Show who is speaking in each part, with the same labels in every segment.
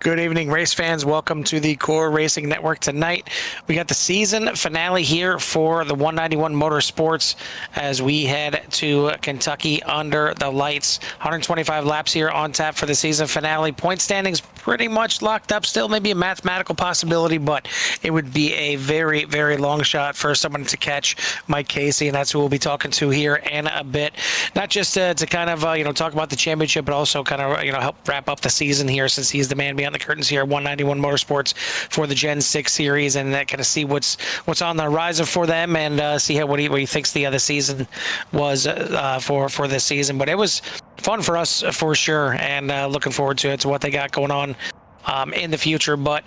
Speaker 1: Good evening, race fans. Welcome to the Core Racing Network. Tonight, we got the season finale here for the 191 Motorsports as we head to Kentucky under the lights. 125 laps here on tap for the season finale. Point standings pretty much locked up still. Maybe a mathematical possibility, but it would be a very, very long shot for someone to catch Mike Casey, and that's who we'll be talking to here in a bit. Not just to kind of talk about the championship, but also kind of help wrap up the season here, since he's the man behind the curtains here at 191 Motorsports for the Gen 6 series, and kind of see what's on the horizon for them, and see what he thinks the season was for this season. But it was fun for us for sure, and looking forward to what they got going on in the future. But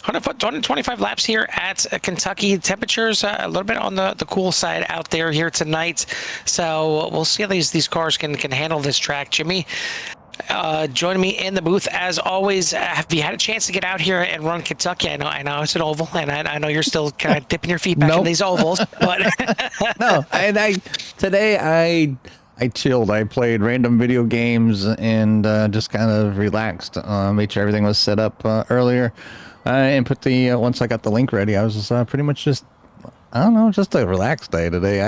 Speaker 1: 125 laps here at Kentucky. Temperatures a little bit on the cool side out there here tonight, so we'll see how these cars can handle this track. Jimmy, joining me in the booth as always. Have you had a chance to get out here and run Kentucky? I know it's an oval, and I know you're still kind of dipping your feet back in these ovals, but
Speaker 2: no. And today I chilled. I played random video games and just kind of relaxed. Made sure everything was set up earlier, and put the once I got the link ready, I was just, pretty much just, I don't know, just a relaxed day today.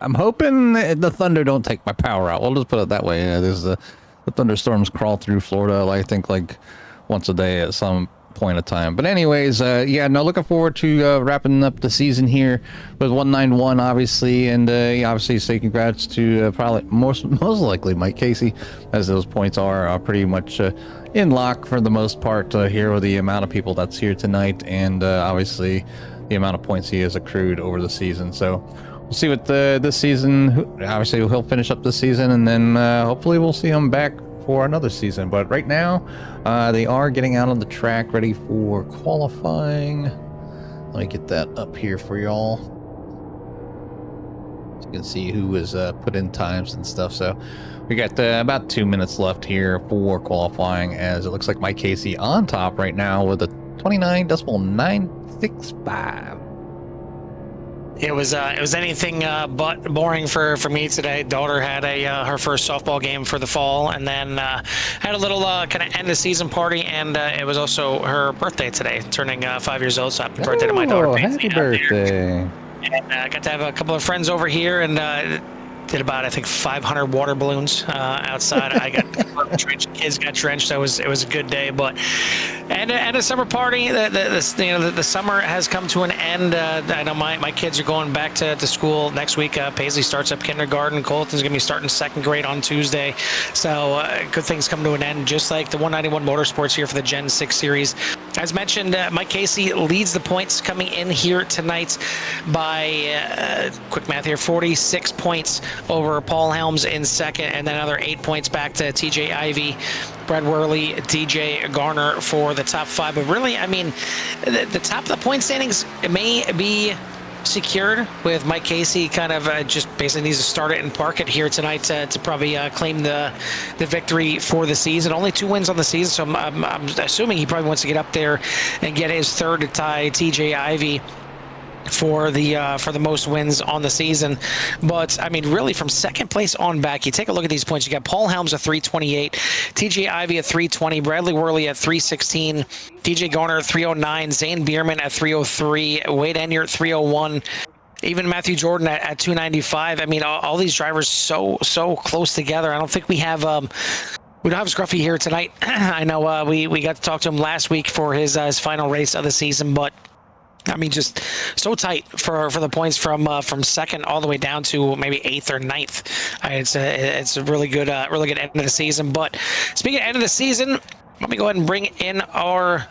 Speaker 2: I'm hoping the thunder don't take my power out. We'll just put it that way. The thunderstorms crawl through Florida, I think, like once a day at some point of time. But anyways, looking forward to wrapping up the season here with 191, obviously, and obviously say congrats to probably most likely Mike Casey, as those points are pretty much in lock for the most part here with the amount of people that's here tonight, and obviously the amount of points he has accrued over the season. So we'll see what this season, obviously he'll finish up this season, and then hopefully we'll see him back for another season. But right now, they are getting out on the track, ready for qualifying. Let me get that up here for y'all, so you can see who is put in times and stuff. So we got about 2 minutes left here for qualifying, as it looks like Mike Casey on top right now with a 29.965.
Speaker 1: It was anything but boring for me today. Daughter had her first softball game for the fall, and then had a little kind of end of season party, and it was also her birthday today, turning 5 years old. So happy birthday to my daughter.
Speaker 2: Happy birthday!
Speaker 1: And got to have a couple of friends over here, and did about, I think, 500 water balloons outside. I got drenched, kids got drenched. It was a good day. But and a summer party. The summer has come to an end. I know my kids are going back to school next week. Paisley starts up kindergarten. Colton's gonna be starting second grade on Tuesday. So good things come to an end, just like the 191 Motorsports here for the Gen 6 series. As mentioned, Mike Casey leads the points coming in here tonight by quick math here, 46 points over Paul Helms in second, and then another 8 points back to TJ Ivey, Brad Worley, DJ Garner for the top five. But really, I mean, the top of the point standings may be secured with Mike Casey kind of just basically needs to start it and park it here tonight to probably claim the victory for the season. Only 2 wins on the season, so I'm assuming he probably wants to get up there and get his third to tie TJ Ivey for the most wins on the season. But I mean, really, from second place on back, you take a look at these points. You got Paul Helms at 328, TJ Ivey at 320, Bradley Worley at 316, DJ Garner at 309, Zane Bierman at 303, Wade Enyart at 301, even Matthew Jordan at 295. I mean, all these drivers so close together. I don't think we have we don't have Scruffy here tonight. I know we got to talk to him last week for his final race of the season, but I mean, just so tight for the points from second all the way down to maybe 8th or 9th. It's a really good end of the season. But speaking of end of the season, let me go ahead and bring in our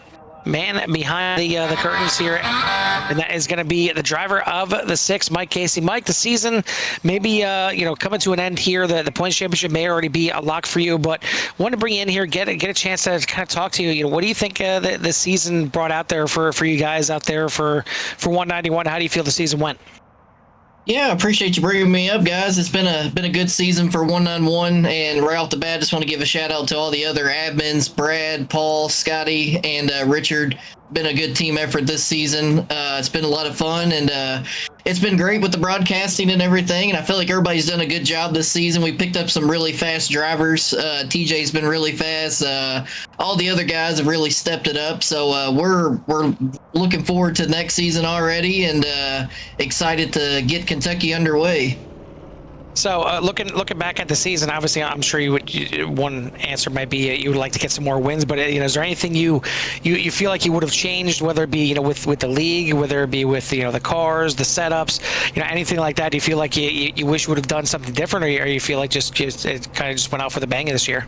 Speaker 1: man behind the curtains here, and that is going to be the driver of the 6, Mike Casey. Mike, the season maybe coming to an end here. The points championship may already be a lock for you, but wanted to bring you in here, get a chance to kind of talk to you. What do you think the season brought out there for you guys out there for 191? How do you feel the season went?
Speaker 3: Yeah, I appreciate you bringing me up, guys. It's been a good season for 191, and right off the bat, just want to give a shout out to all the other admins, Brad, Paul, Scotty, and Richard. Been a good team effort this season. It's been a lot of fun, and it's been great with the broadcasting and everything, and I feel like everybody's done a good job this season. We picked up some really fast drivers. TJ's been really fast. All the other guys have really stepped it up. So we're looking forward to next season already, and excited to get Kentucky underway.
Speaker 1: So looking back at the season, obviously, I'm sure one answer might be you would like to get some more wins. But is there anything you feel like you would have changed, whether it be with the league, whether it be with the cars, the setups, anything like that? Do you feel like you wish you would have done something different, or you feel like just it kind of just went out for the bang this year?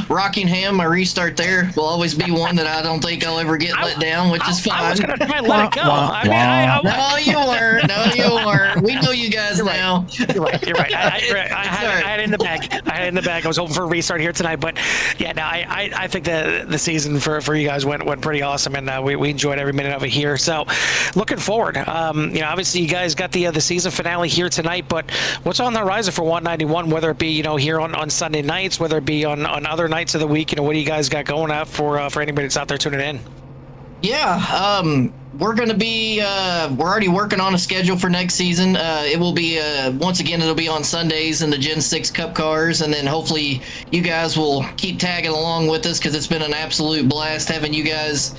Speaker 3: Rockingham, my restart there will always be one that I don't think I'll ever get let down, which is fine.
Speaker 1: I was going to try and let it go.
Speaker 3: No, you weren't. No, you weren't. We know you guys now.
Speaker 1: You're right. I had it in the bag. I was hoping for a restart here tonight, but yeah, no, I think the season for you guys went pretty awesome, and we enjoyed every minute of it here. So, looking forward. Obviously you guys got the season finale here tonight, but what's on the horizon for 191? Whether it be here on Sunday nights, whether it be on other nights of the week, what do you guys got going out for anybody that's out there tuning in?
Speaker 3: Yeah, we're going to be, we're already working on a schedule for next season. It will be, once again, it'll be on Sundays in the Gen 6 Cup cars, and then hopefully you guys will keep tagging along with us, because it's been an absolute blast having you guys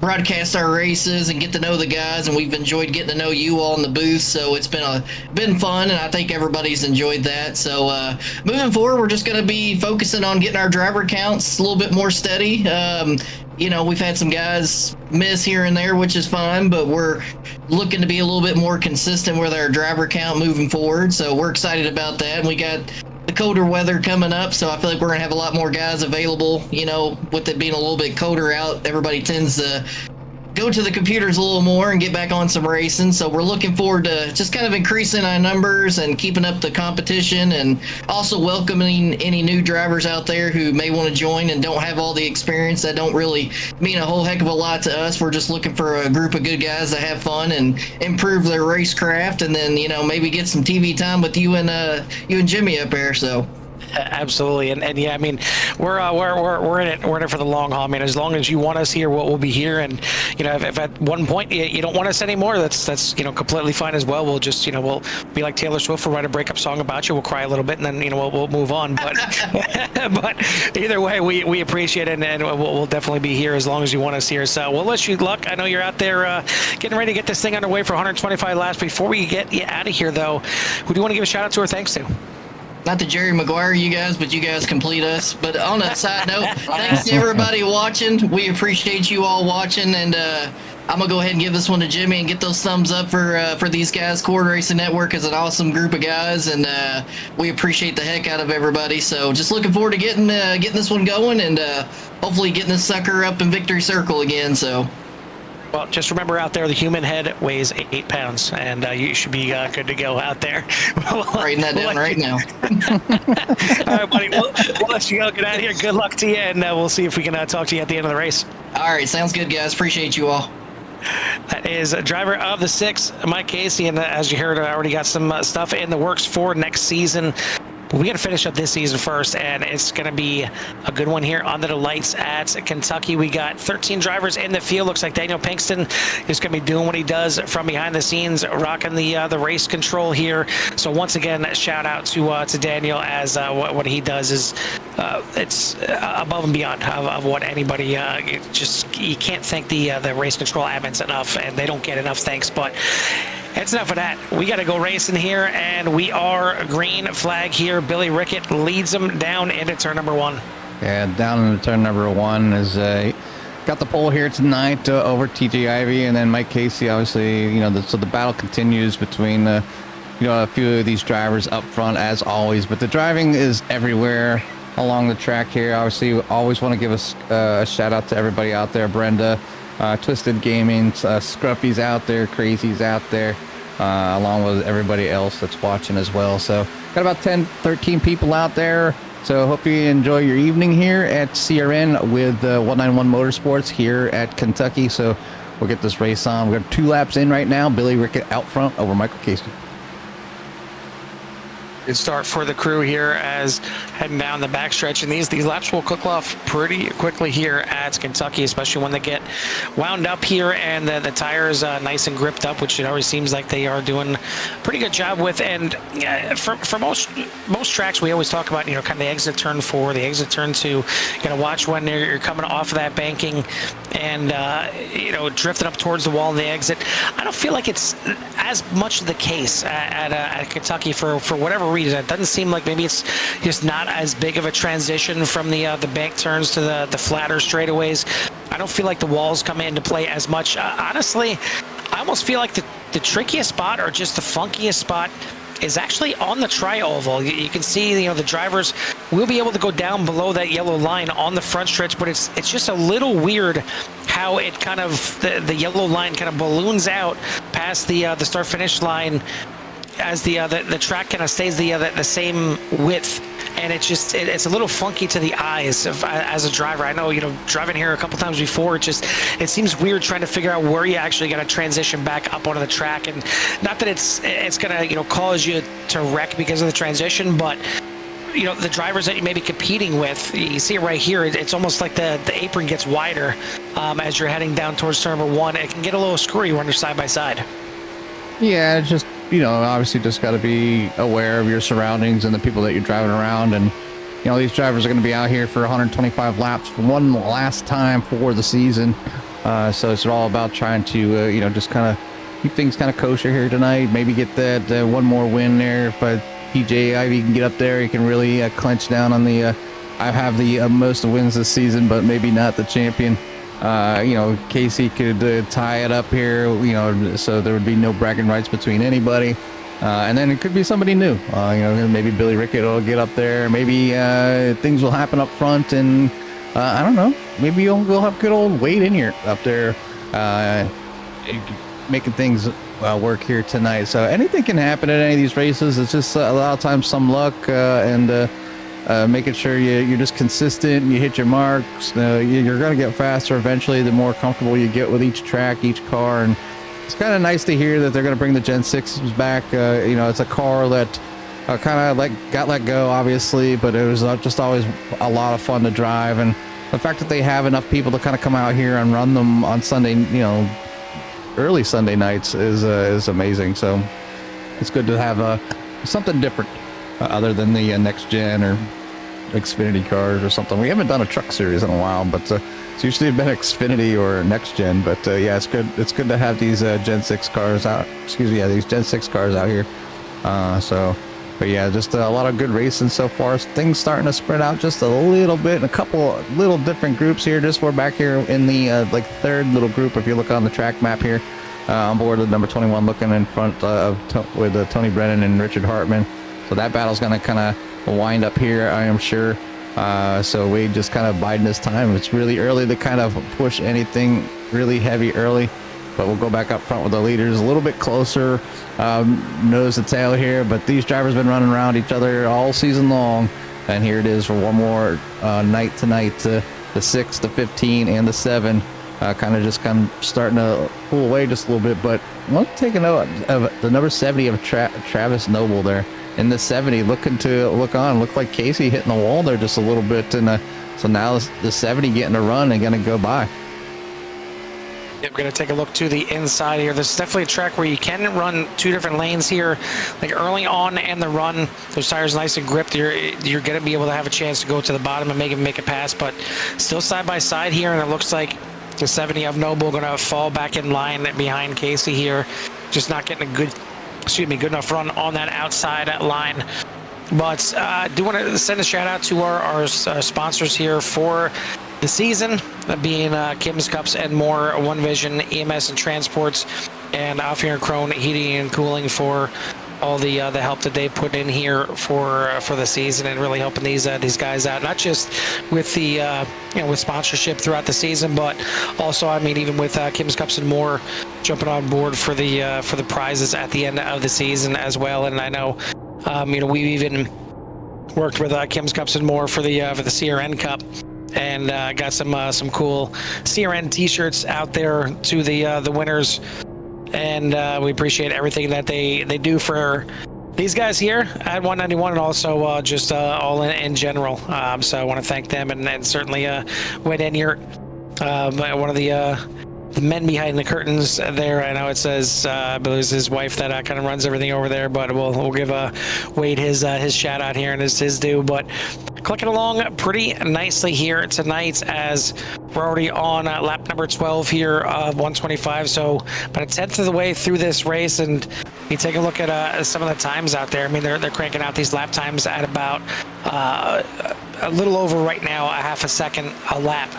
Speaker 3: broadcast our races and get to know the guys, and we've enjoyed getting to know you all in the booth. So it's been fun, and I think everybody's enjoyed that. So moving forward, we're just going to be focusing on getting our driver counts a little bit more steady. We've had some guys miss here and there, which is fine, but we're looking to be a little bit more consistent with our driver count moving forward. So we're excited about that. And we got the colder weather coming up, so I feel like we're gonna have a lot more guys available. With it being a little bit colder out, everybody tends to go to the computers a little more and get back on some racing. So we're looking forward to just kind of increasing our numbers and keeping up the competition, and also welcoming any new drivers out there who may want to join and don't have all the experience. That don't really mean a whole heck of a lot to us. We're just looking for a group of good guys that have fun and improve their racecraft, and then maybe get some TV time with you and Jimmy up there. So
Speaker 1: Absolutely, and yeah, I mean, we're in it for the long haul. I mean, as long as you want us here, we'll be here. And if at one point you don't want us anymore, that's completely fine as well. We'll just we'll be like Taylor Swift. We'll write a breakup song about you. We'll cry a little bit, and then we'll move on. But but either way, we appreciate it, and we'll definitely be here as long as you want us here. So we'll wish you luck. I know you're out there getting ready to get this thing underway for 125 laps. Before we get you out of here, though, who do you want to give a shout out to or thanks to?
Speaker 3: Not to Jerry Maguire, you guys, but you guys complete us. But on a side note, thanks to everybody watching. We appreciate you all watching, and I'm gonna go ahead and give this one to Jimmy and get those thumbs up for these guys. Cord Racing Network is an awesome group of guys, and we appreciate the heck out of everybody. So just looking forward to getting this one going, and hopefully getting this sucker up in Victory Circle again. So.
Speaker 1: Well, just remember out there, the human head weighs 8 pounds, and you should be good to go out there.
Speaker 3: Writing that down right now.
Speaker 1: All right, buddy. We'll let you go. Get out of here. Good luck to you, and we'll see if we can talk to you at the end of the race.
Speaker 3: All right. Sounds good, guys. Appreciate you all.
Speaker 1: That is driver of the 6, Mike Casey, and as you heard, I already got some stuff in the works for next season. We got to finish up this season first, and it's going to be a good one here under the lights at Kentucky. We got 13 drivers in the field. Looks like Daniel Pinkston is going to be doing what he does from behind the scenes, rocking the race control here. So once again, shout out to Daniel, as what he does is it's above and beyond of what anybody. You can't thank the race control admins enough, and they don't get enough thanks. But it's enough of that. We got to go racing here, and we are green flag here. Billy Rickett leads them down into turn number 1.
Speaker 2: Yeah, down into turn number 1 is got the pole here tonight over TJ Ivey, and then Mike Casey. Obviously, so the battle continues between a few of these drivers up front as always. But the driving is everywhere along the track here. Obviously, we always want to give a shout out to everybody out there. Brenda, Twisted Gaming, Scruffy's out there, Crazy's out there, along with everybody else that's watching as well. So got about 10, 13 people out there. So hope you enjoy your evening here at CRN with 191 Motorsports here at Kentucky. So we'll get this race on. We've got 2 laps in right now. Billy Rickett out front over Michael Casey.
Speaker 1: Good start for the crew here as heading down the backstretch, and these laps will cook off pretty quickly here at Kentucky, especially when they get wound up here and the tires nice and gripped up, which it always seems like they are doing a pretty good job with. And for most tracks, we always talk about, you know, kind of the exit turn 4, the exit turn 2. You got to watch when you're coming off of that banking and you know, drifting up towards the wall of the exit. I don't feel like it's as much the case at Kentucky for whatever reason. It doesn't seem like maybe it's just not as big of a transition from the bank turns to the flatter straightaways. I don't feel like the walls come into play as much. Honestly, I almost feel like the trickiest spot, or just the funkiest spot, is actually on the tri-oval. You can see, you know, the drivers will be able to go down below that yellow line on the front stretch, but it's just a little weird how it kind of, the yellow line kind of balloons out past the start finish line as the track kind of stays the same width, and it's a little funky to the eyes as a driver. I know, you know, driving here a couple times before, it seems weird trying to figure out where you actually got to transition back up onto the track. And not that it's gonna, you know, cause you to wreck because of the transition, but you know, the drivers that you may be competing with, you see it right here, it's almost like the apron gets wider as you're heading down towards turn number 1. It can get a little screwy when you're side by side.
Speaker 2: Yeah, it's just, you know, obviously just got to be aware of your surroundings and the people that you're driving around. And, you know, these drivers are going to be out here for 125 laps for one last time for the season. So it's all about trying to, you know, just kind of keep things kind of kosher here tonight. Maybe get that one more win there. But PJ Ivy can get up there. He can really clench down on the, I have the most wins this season, but maybe not the champion. You know, Casey could tie it up here, you know, so there would be no bragging rights between anybody. And then it could be somebody new. You know, maybe Billy Rickett will get up there. Maybe things will happen up front, and I don't know. Maybe we'll have good old Wade in here up there, making things work here tonight. So anything can happen at any of these races. It's just a lot of times some luck and making sure you're just consistent and you hit your marks. You're going to get faster eventually the more comfortable you get with each track, each car. And it's kind of nice to hear that they're going to bring the Gen 6s back. You know, it's a car that kind of got let go, obviously, but it was just always a lot of fun to drive. And the fact that they have enough people to kind of come out here and run them on Sunday, you know, early Sunday nights is amazing. So it's good to have something different. Other than the next gen or Xfinity cars or something. We haven't done a truck series in a while, but it's usually been Xfinity or next gen. But yeah, it's good. It's good to have these Gen 6 cars out. Excuse me, yeah, these Gen 6 cars out here. But yeah, just a lot of good racing so far. Things starting to spread out just a little bit in a couple little different groups here. Just we're back here in the like third little group. If you look on the track map here, on board with number 21, looking in front with Tony Brennan and Richard Hartman. So that battle's going to kind of wind up here, I am sure. So Wade just kind of biding his time. It's really early to kind of push anything really heavy early, but we'll go back up front with the leaders a little bit closer, nose to tail here. But these drivers have been running around each other all season long, and here it is for one more night tonight. The 6, the 15, and the 7 kind of starting to pull away just a little bit. But I want to take a note of the number 70 of Travis Noble there. In the 70, look like Casey hitting the wall there just a little bit, and so now the 70 getting a run and gonna go by.
Speaker 1: Yep, we're gonna take a look to the inside here. This is definitely a track where you can run 2 different lanes here, like early on and the run. Those tires nice and gripped. You're gonna be able to have a chance to go to the bottom and make a pass, but still side by side here, and it looks like the 70 of Noble gonna fall back in line behind Casey here, just not getting a good enough run on that outside line. But I do want to send a shout out to our sponsors here for the season, being Kim's Cups and More, One Vision, EMS and Transports, and Alfier and Krone Heating and Cooling for all the help that they put in here for the season, and really helping these guys out, not just with the with sponsorship throughout the season, but also, I mean, even with Kim's Cups and More jumping on board for the prizes at the end of the season as well. And I know we've even worked with Kim's Cups and More for the CRN Cup, and got some cool CRN t-shirts out there to the winners. And we appreciate everything that they do for these guys here at 191 and also just all in general. So I want to thank them and certainly Wade Enyart, one of the men behind the curtains there. I know it says I believe it's his wife that kind of runs everything over there, but we'll give Wade his shout out here and his due. But clicking along pretty nicely here tonight as we're already on lap number 12 here of 125. So about a tenth of the way through this race, and you take a look at some of the times out there. I mean, they're cranking out these lap times at about a little over right now, a half a second a lap.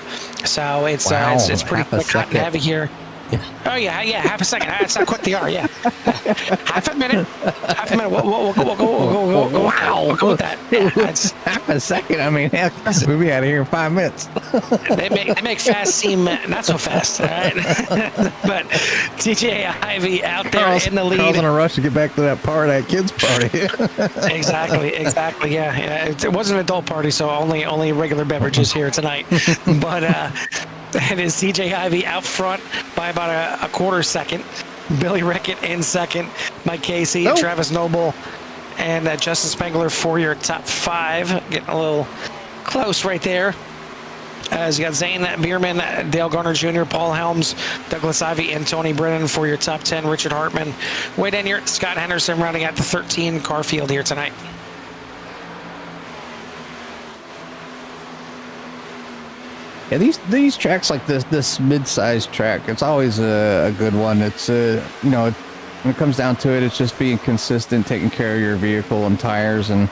Speaker 1: So it's it's pretty quick, hot and heavy here.
Speaker 2: Yeah.
Speaker 1: Oh yeah, half a second. That's how quick they are. Yeah, half a minute. We'll go with that. Yeah, that's
Speaker 2: half a second. I mean, heck, we'll be out of here in 5 minutes.
Speaker 1: they make fast seem not so fast. All right, but TJ Ivy out there in the lead.
Speaker 2: Carl's in a rush to get back to that kids party.
Speaker 1: Exactly. Yeah. It wasn't an adult party, so only regular beverages here tonight. But it is TJ Ivy out front by about a quarter second. Billy Rickett in second. Mike Casey, Travis Noble, and Justin Spengler for your top 5. Getting a little close right there. As you got Zane Bierman, Dale Garner Jr., Paul Helms, Douglas Ivy, and Tony Brennan for your top 10. Richard Hartman, Wade Enyart, Scott Henderson rounding out the 13 car field here tonight.
Speaker 2: Yeah, these tracks like this mid-sized track, it's always a good one. It's when it comes down to it, it's just being consistent, taking care of your vehicle and tires, and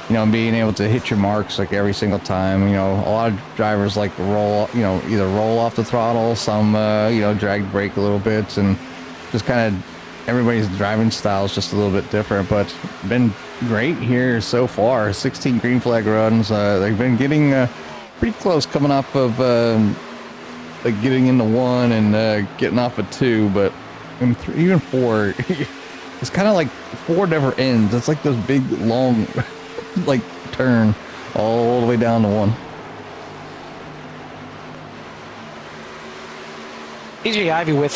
Speaker 2: being able to hit your marks like every single time. A lot of drivers like either roll off the throttle, some drag brake a little bit, and just kind of everybody's driving style is just a little bit different. But been great here so far. 16 green flag runs. They've been getting pretty close coming off of getting into 1 and getting off of 2, but in 3, even 4, it's kind of like 4 never ends. It's like this big long like turn all the way down to 1.
Speaker 1: TJ Ivy with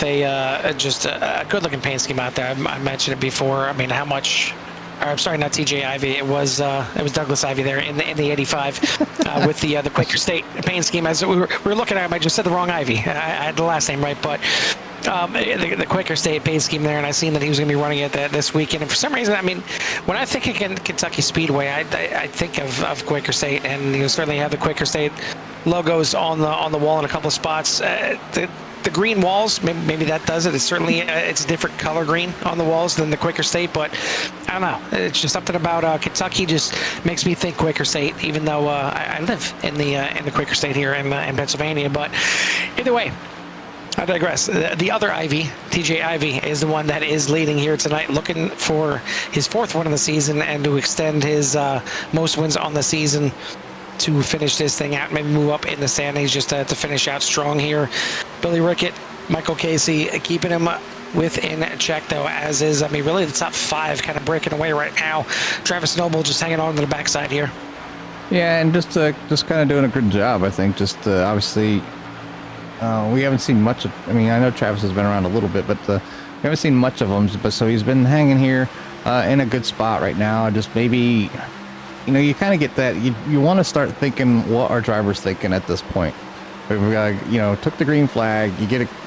Speaker 1: just a good looking paint scheme out there. I mentioned it before. I mean, how much? Or, I'm sorry, not TJ Ivy. It was Douglas Ivy there in the 85 with the Quaker State paint scheme. As we were looking at him, I just said the wrong Ivy. I had the last name right, but the Quaker State paint scheme there, and I seen that he was going to be running it this weekend. And for some reason, I mean, when I think of Kentucky Speedway, I think of Quaker State, and you certainly have the Quaker State logos on the wall in a couple of spots. The green walls, maybe that does it. It's certainly it's a different color green on the walls than the Quaker State, but I don't know. It's just something about Kentucky just makes me think Quaker State, even though I live in the Quaker State here in Pennsylvania. But either way, I digress. The other Ivy, TJ Ivy, is the one that is leading here tonight, looking for his 4th win of the season and to extend his most wins on the season to finish this thing out, maybe move up in the standings just to finish out strong here. Billy Rickett, Michael Casey keeping him within check, though, as is, I mean, really the top 5 kind of breaking away right now. Travis Noble just hanging on to the backside here.
Speaker 2: Yeah, and just kind of doing a good job, I think. Just obviously, we haven't seen much of, I mean, I know Travis has been around a little bit, but we haven't seen much of him. But so he's been hanging here in a good spot right now. Just maybe, you kind of get that. You want to start thinking what our driver's thinking at this point. We've got, took the green flag.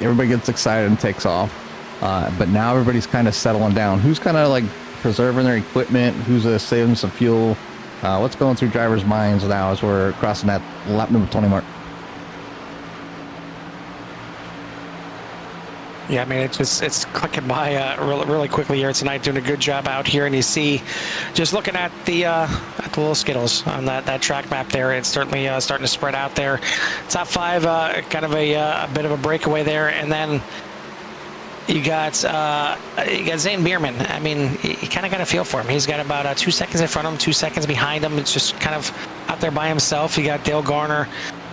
Speaker 2: Everybody gets excited and takes off. But now everybody's kind of settling down. Who's kind of like preserving their equipment? Who's saving some fuel? What's going through drivers' minds now as we're crossing that lap number 20 mark?
Speaker 1: Yeah, I mean, it's clicking by really quickly here tonight, doing a good job out here. And you see, just looking at the little Skittles on that track map there, it's certainly starting to spread out there. Top 5, kind of a bit of a breakaway there. And then you got Zane Bierman. I mean, you kind of got a feel for him. He's got about 2 seconds in front of him, 2 seconds behind him. It's just kind of out there by himself. You got Dale Garner,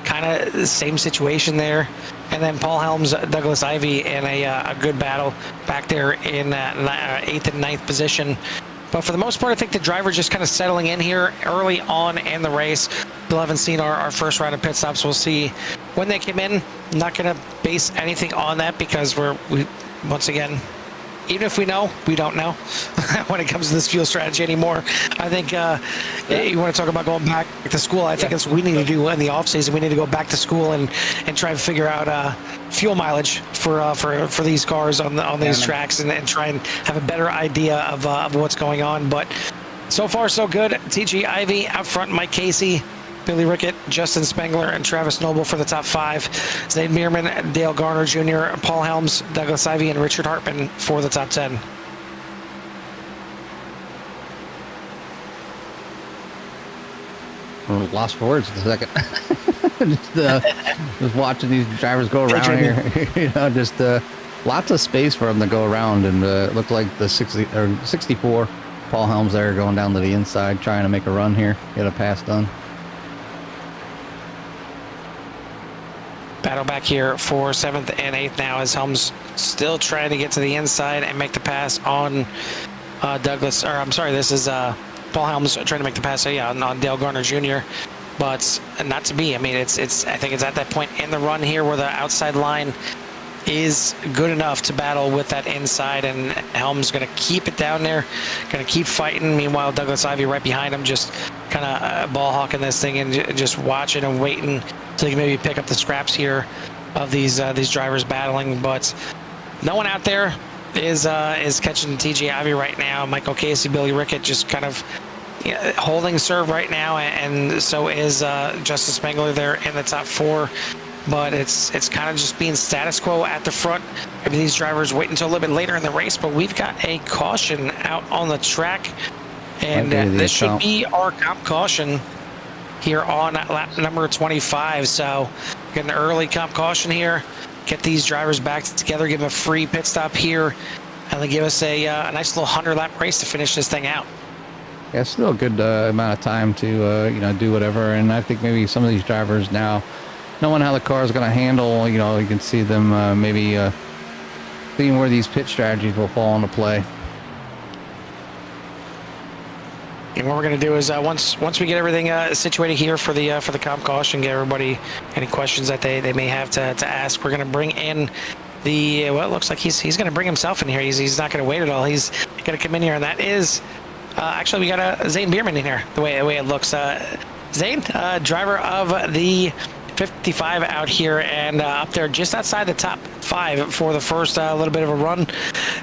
Speaker 1: kind of the same situation there. And then Paul Helms, Douglas Ivy in a good battle back there in 8th and 9th position. But for the most part, I think the driver's just kind of settling in here early on in the race. Still haven't seen our first round of pit stops. We'll see when they come in. I'm not going to base anything on that because we once again, even if we know, we don't know when it comes to this fuel strategy anymore. I think you want to talk about going back to school. I think that's what we need to do in the off season. We need to go back to school and try and figure out fuel mileage for these cars on these tracks and try and have a better idea of what's going on. But so far so good. TG Ivy out front, Mike Casey, Billy Rickett, Justin Spengler, and Travis Noble for the top 5. Zane Bierman, Dale Garner Jr., Paul Helms, Douglas Ivy, and Richard Hartman for the top 10.
Speaker 2: Lost for words for a second. just watching these drivers go around here. You know, just lots of space for them to go around, and it looked like the 64 Paul Helms there going down to the inside, trying to make a run here, get a pass done.
Speaker 1: Battle back here for 7th and 8th now as Helms still trying to get to the inside and make the pass on Douglas, or I'm sorry, this is Paul Helms trying to make the pass on Dale Garner Jr., but not to be. I mean, I think it's at that point in the run here where the outside line is good enough to battle with that inside, and Helms going to keep it down there, going to keep fighting. Meanwhile, Douglas Ivy right behind him, just kind of ball hawking this thing and just watching and waiting so he can maybe pick up the scraps here of these drivers battling. But no one out there is catching TJ Ivy right now. Michael Casey, Billy Rickett just kind of holding serve right now, and so is Justin Spengler there in the top 4. But it's kind of just being status quo at the front. Maybe these drivers wait until a little bit later in the race, but we've got a caution out on the track, and this should be our comp caution here on lap number 25. So get an early comp caution here, get these drivers back together, give them a free pit stop here, and then give us a nice little 100-lap race to finish this thing out.
Speaker 2: Yeah, it's still a good amount of time to do whatever, and I think maybe some of these drivers now, knowing how the car is going to handle, you can see them maybe seeing where these pit strategies will fall into play.
Speaker 1: And what we're going to do is once we get everything situated here for the comp caution, get everybody any questions that they may have to ask, we're going to bring in it looks like he's going to bring himself in here. He's not going to wait at all. He's going to come in here, and that is actually we got a Zane Bierman in here. The way it looks, Zane, driver of the 55 out here and up there just outside the top 5 for the first little bit of a run.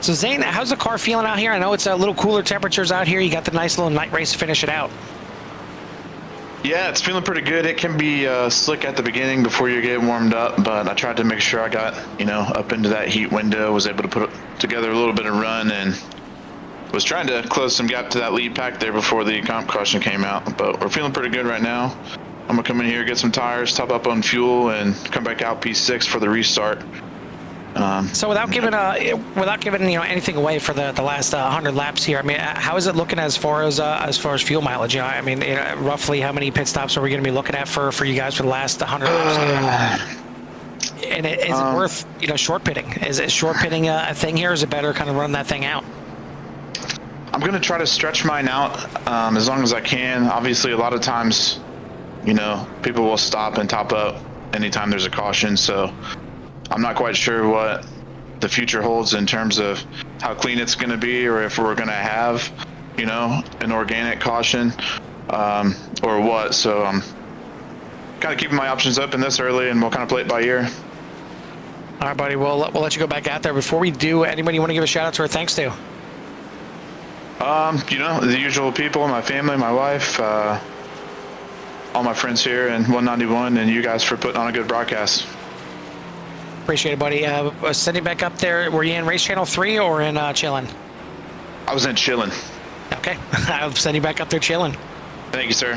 Speaker 1: So Zane, how's the car feeling out here? I know it's a little cooler temperatures out here. You got the nice little night race to finish it out.
Speaker 4: Yeah, it's feeling pretty good. It can be slick at the beginning before you get warmed up, but I tried to make sure I got up into that heat window, was able to put together a little bit of run, and was trying to close some gap to that lead pack there before the comp caution came out. But we're feeling pretty good right now. I'm gonna come in here, get some tires, top up on fuel, and come back out P6 for the restart.
Speaker 1: So without giving anything away for the last 100 laps here, I mean, how is it looking as far as fuel mileage? I mean, roughly how many pit stops are we going to be looking at for you guys for the last 100 laps? And is it worth short pitting? Is it short pitting a thing here? Or is it better kind of run that thing out?
Speaker 4: I'm gonna try to stretch mine out as long as I can. Obviously, a lot of times, people will stop and top up anytime there's a caution, so I'm not quite sure what the future holds in terms of how clean it's going to be, or if we're going to have, an organic caution or what. So I'm kind of keeping my options open this early, and we'll kind of play it by ear.
Speaker 1: All right, buddy. We'll let you go back out there. Before we do, anybody you want to give a shout out to or thanks to?
Speaker 4: The usual people, my family, my wife, all my friends here in 191, and you guys for putting on a good broadcast.
Speaker 1: Appreciate it, buddy. Sending back up there. Were you in Race Channel 3 or in chilling?
Speaker 4: I was in chilling.
Speaker 1: Okay. I'll send you back up there chilling.
Speaker 4: Thank you, sir.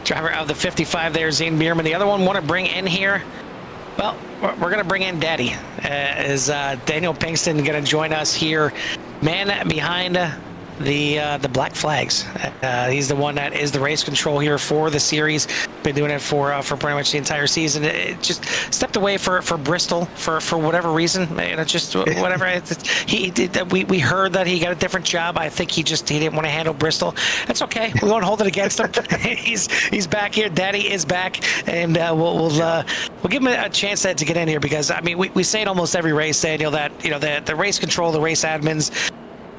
Speaker 1: Driver of the 55 there, Zane Bierman. The other one want to bring in here, well, we're going to bring in Daddy. Is Daniel Pinkston going to join us here? Man behind the black flags. He's the one that is the race control here for the series. Been doing it for pretty much the entire season. It just stepped away for Bristol for whatever reason. Just whatever. We heard that he got a different job. I think he didn't want to handle Bristol. That's okay. We won't hold it against him. He's back here. Daddy is back, and we'll give him a chance to get in here, because I mean we say it almost every race, Daniel, that the race control, the race admins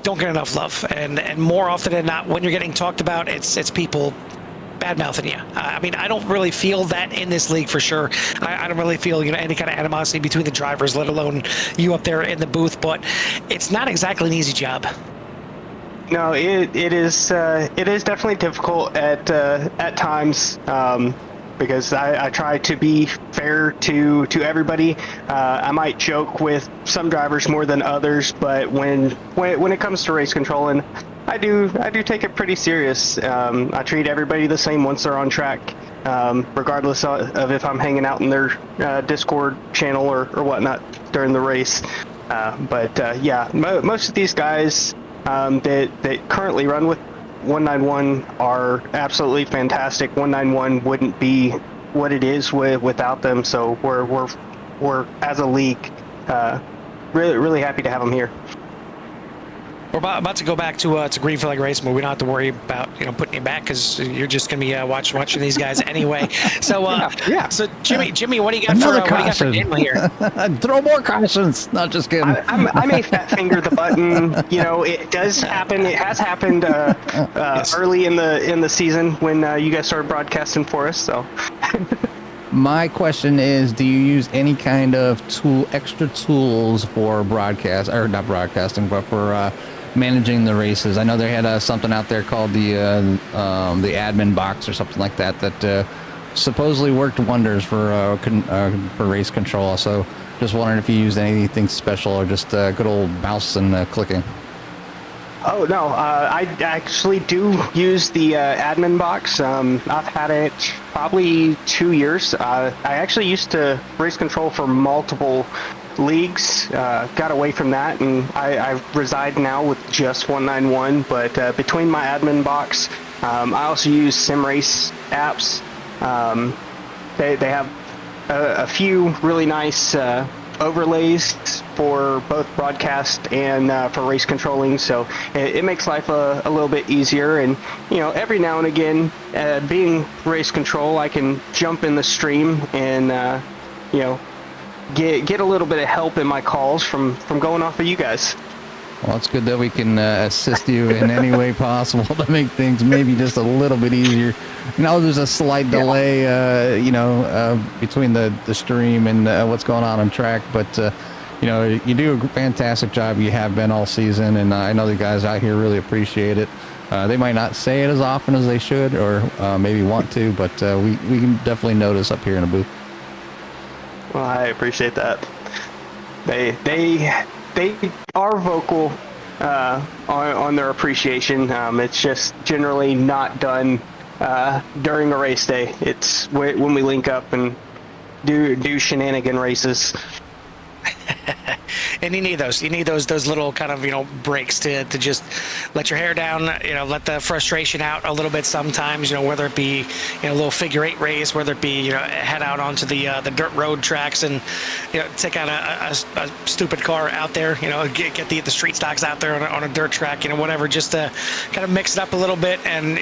Speaker 1: don't get enough love, and more often than not, when you're getting talked about, it's people bad mouthing you. I mean, I don't really feel that in this league for sure. I don't really feel any kind of animosity between the drivers, let alone you up there in the booth. But it's not exactly an easy job.
Speaker 5: No, it is definitely difficult at times. Because I try to be fair to everybody. I might joke with some drivers more than others, but when it comes to race controlling, I do take it pretty serious. I treat everybody the same once they're on track, regardless of if I'm hanging out in their Discord channel or whatnot during the race. Yeah, most of these guys that currently run with 191 are absolutely fantastic. 191 wouldn't be what it is without them. So we're as a league really happy to have them here.
Speaker 1: We're about to go back to green flag race mode. We don't have to worry about putting you back, because you're just going to be watching these guys anyway. So
Speaker 5: yeah.
Speaker 1: So Jimmy, what do you got for Daniel here?
Speaker 2: Throw more cautions. Not just kidding.
Speaker 5: I may fat finger the button. It does happen. It has happened
Speaker 1: Yes.
Speaker 5: early in the season when you guys started broadcasting for us. So.
Speaker 2: My question is, do you use any kind of extra tools for broadcast, or not broadcasting, but for managing the races? I know they had something out there called the admin box or something like that supposedly worked wonders for race control. So just wondering if you used anything special or just good old mouse and clicking.
Speaker 5: Oh no, I actually do use the admin box. I've had it probably 2 years. I actually used to race control for multiple leagues, got away from that, and I reside now with just 191. But between my admin box, I also use SimRace apps. They have a few really nice overlays for both broadcast and for race controlling, so it makes life a little bit easier. And every now and again, being race control, I can jump in the stream and get a little bit of help in my calls from going off of you guys.
Speaker 2: Well, it's good that we can assist you in any way possible to make things maybe just a little bit easier. There's a slight delay, between the stream and what's going on track, but you do a fantastic job. You have been all season, and I know the guys out here really appreciate it. They might not say it as often as they should, or maybe want to, but we can definitely notice up here in the booth.
Speaker 5: Well, I appreciate that. They are vocal on their appreciation. It's just generally not done during a race day. It's when we link up and do shenanigan races.
Speaker 1: And you need those little kind of breaks to just let your hair down, let the frustration out a little bit sometimes, whether it be a little figure eight race, whether it be head out onto the dirt road tracks and take out a stupid car out there, get the street stocks out there on a dirt track, whatever, just to kind of mix it up a little bit and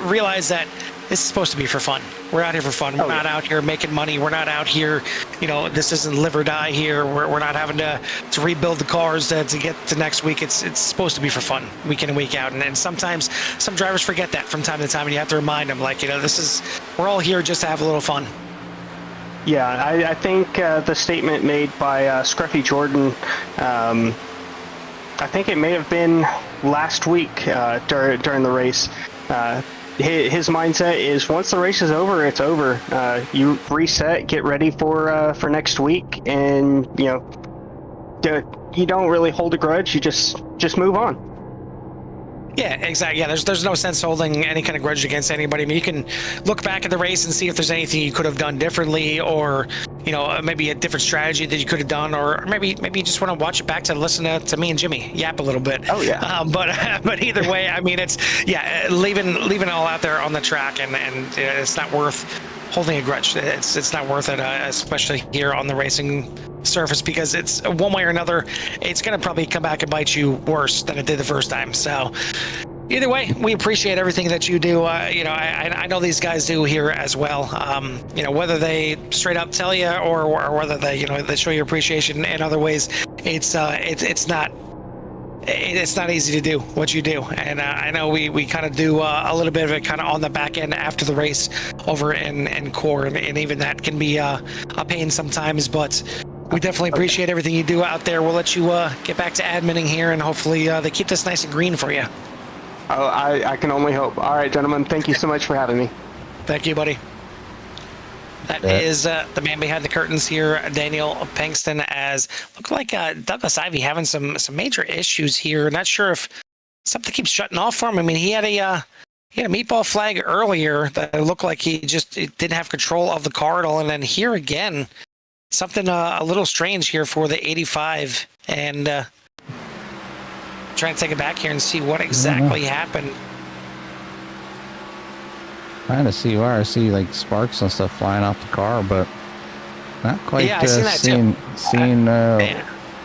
Speaker 1: realize that this is supposed to be for fun. We're out here for fun. We're not out here making money. We're not out here, this isn't live or die here. We're not having to rebuild the cars to get to next week. It's supposed to be for fun, week in and week out. And sometimes some drivers forget that from time to time, and you have to remind them, we're all here just to have a little fun.
Speaker 5: Yeah, I think the statement made by Scruffy Jordan, I think it may have been last week during the race. His mindset is once the race is over, it's over. You reset, get ready for next week, and you don't really hold a grudge. You just move on.
Speaker 1: Yeah, exactly. Yeah, there's no sense holding any kind of grudge against anybody. I mean, you can look back at the race and see if there's anything you could have done differently, or maybe a different strategy that you could have done, or maybe you just want to watch it back to listen to me and Jimmy yap a little bit.
Speaker 5: Oh yeah.
Speaker 1: But either way, I mean, it's leaving it all out there on the track, and it's not worth holding a grudge. It's not worth it, especially here on the racing surface, because it's one way or another, it's going to probably come back and bite you worse than it did the first time. So either way, we appreciate everything that you do. I know these guys do here as well. Whether they straight up tell you or whether they show your appreciation in other ways, it's not easy to do what you do. And I know we kind of do a little bit of it kind of on the back end after the race over in core, and even that can be a pain sometimes, but we definitely appreciate everything you do out there. We'll let you get back to adminning here, and hopefully they keep this nice and green for you.
Speaker 5: Oh, I can only hope. All right, gentlemen, thank you so much for having me.
Speaker 1: Thank you, buddy. That is the man behind the curtains here, Daniel Pangston, as looked like Douglas Ivy having some major issues here. Not sure if something keeps shutting off for him. I mean, he had a meatball flag earlier that looked like he didn't have control of the car at all, and then here again, something a little strange here for the 85, and trying to take it back here and see what exactly happened.
Speaker 2: Trying to see where I see like sparks and stuff flying off the car, but not quite
Speaker 1: I seen that
Speaker 2: seeing what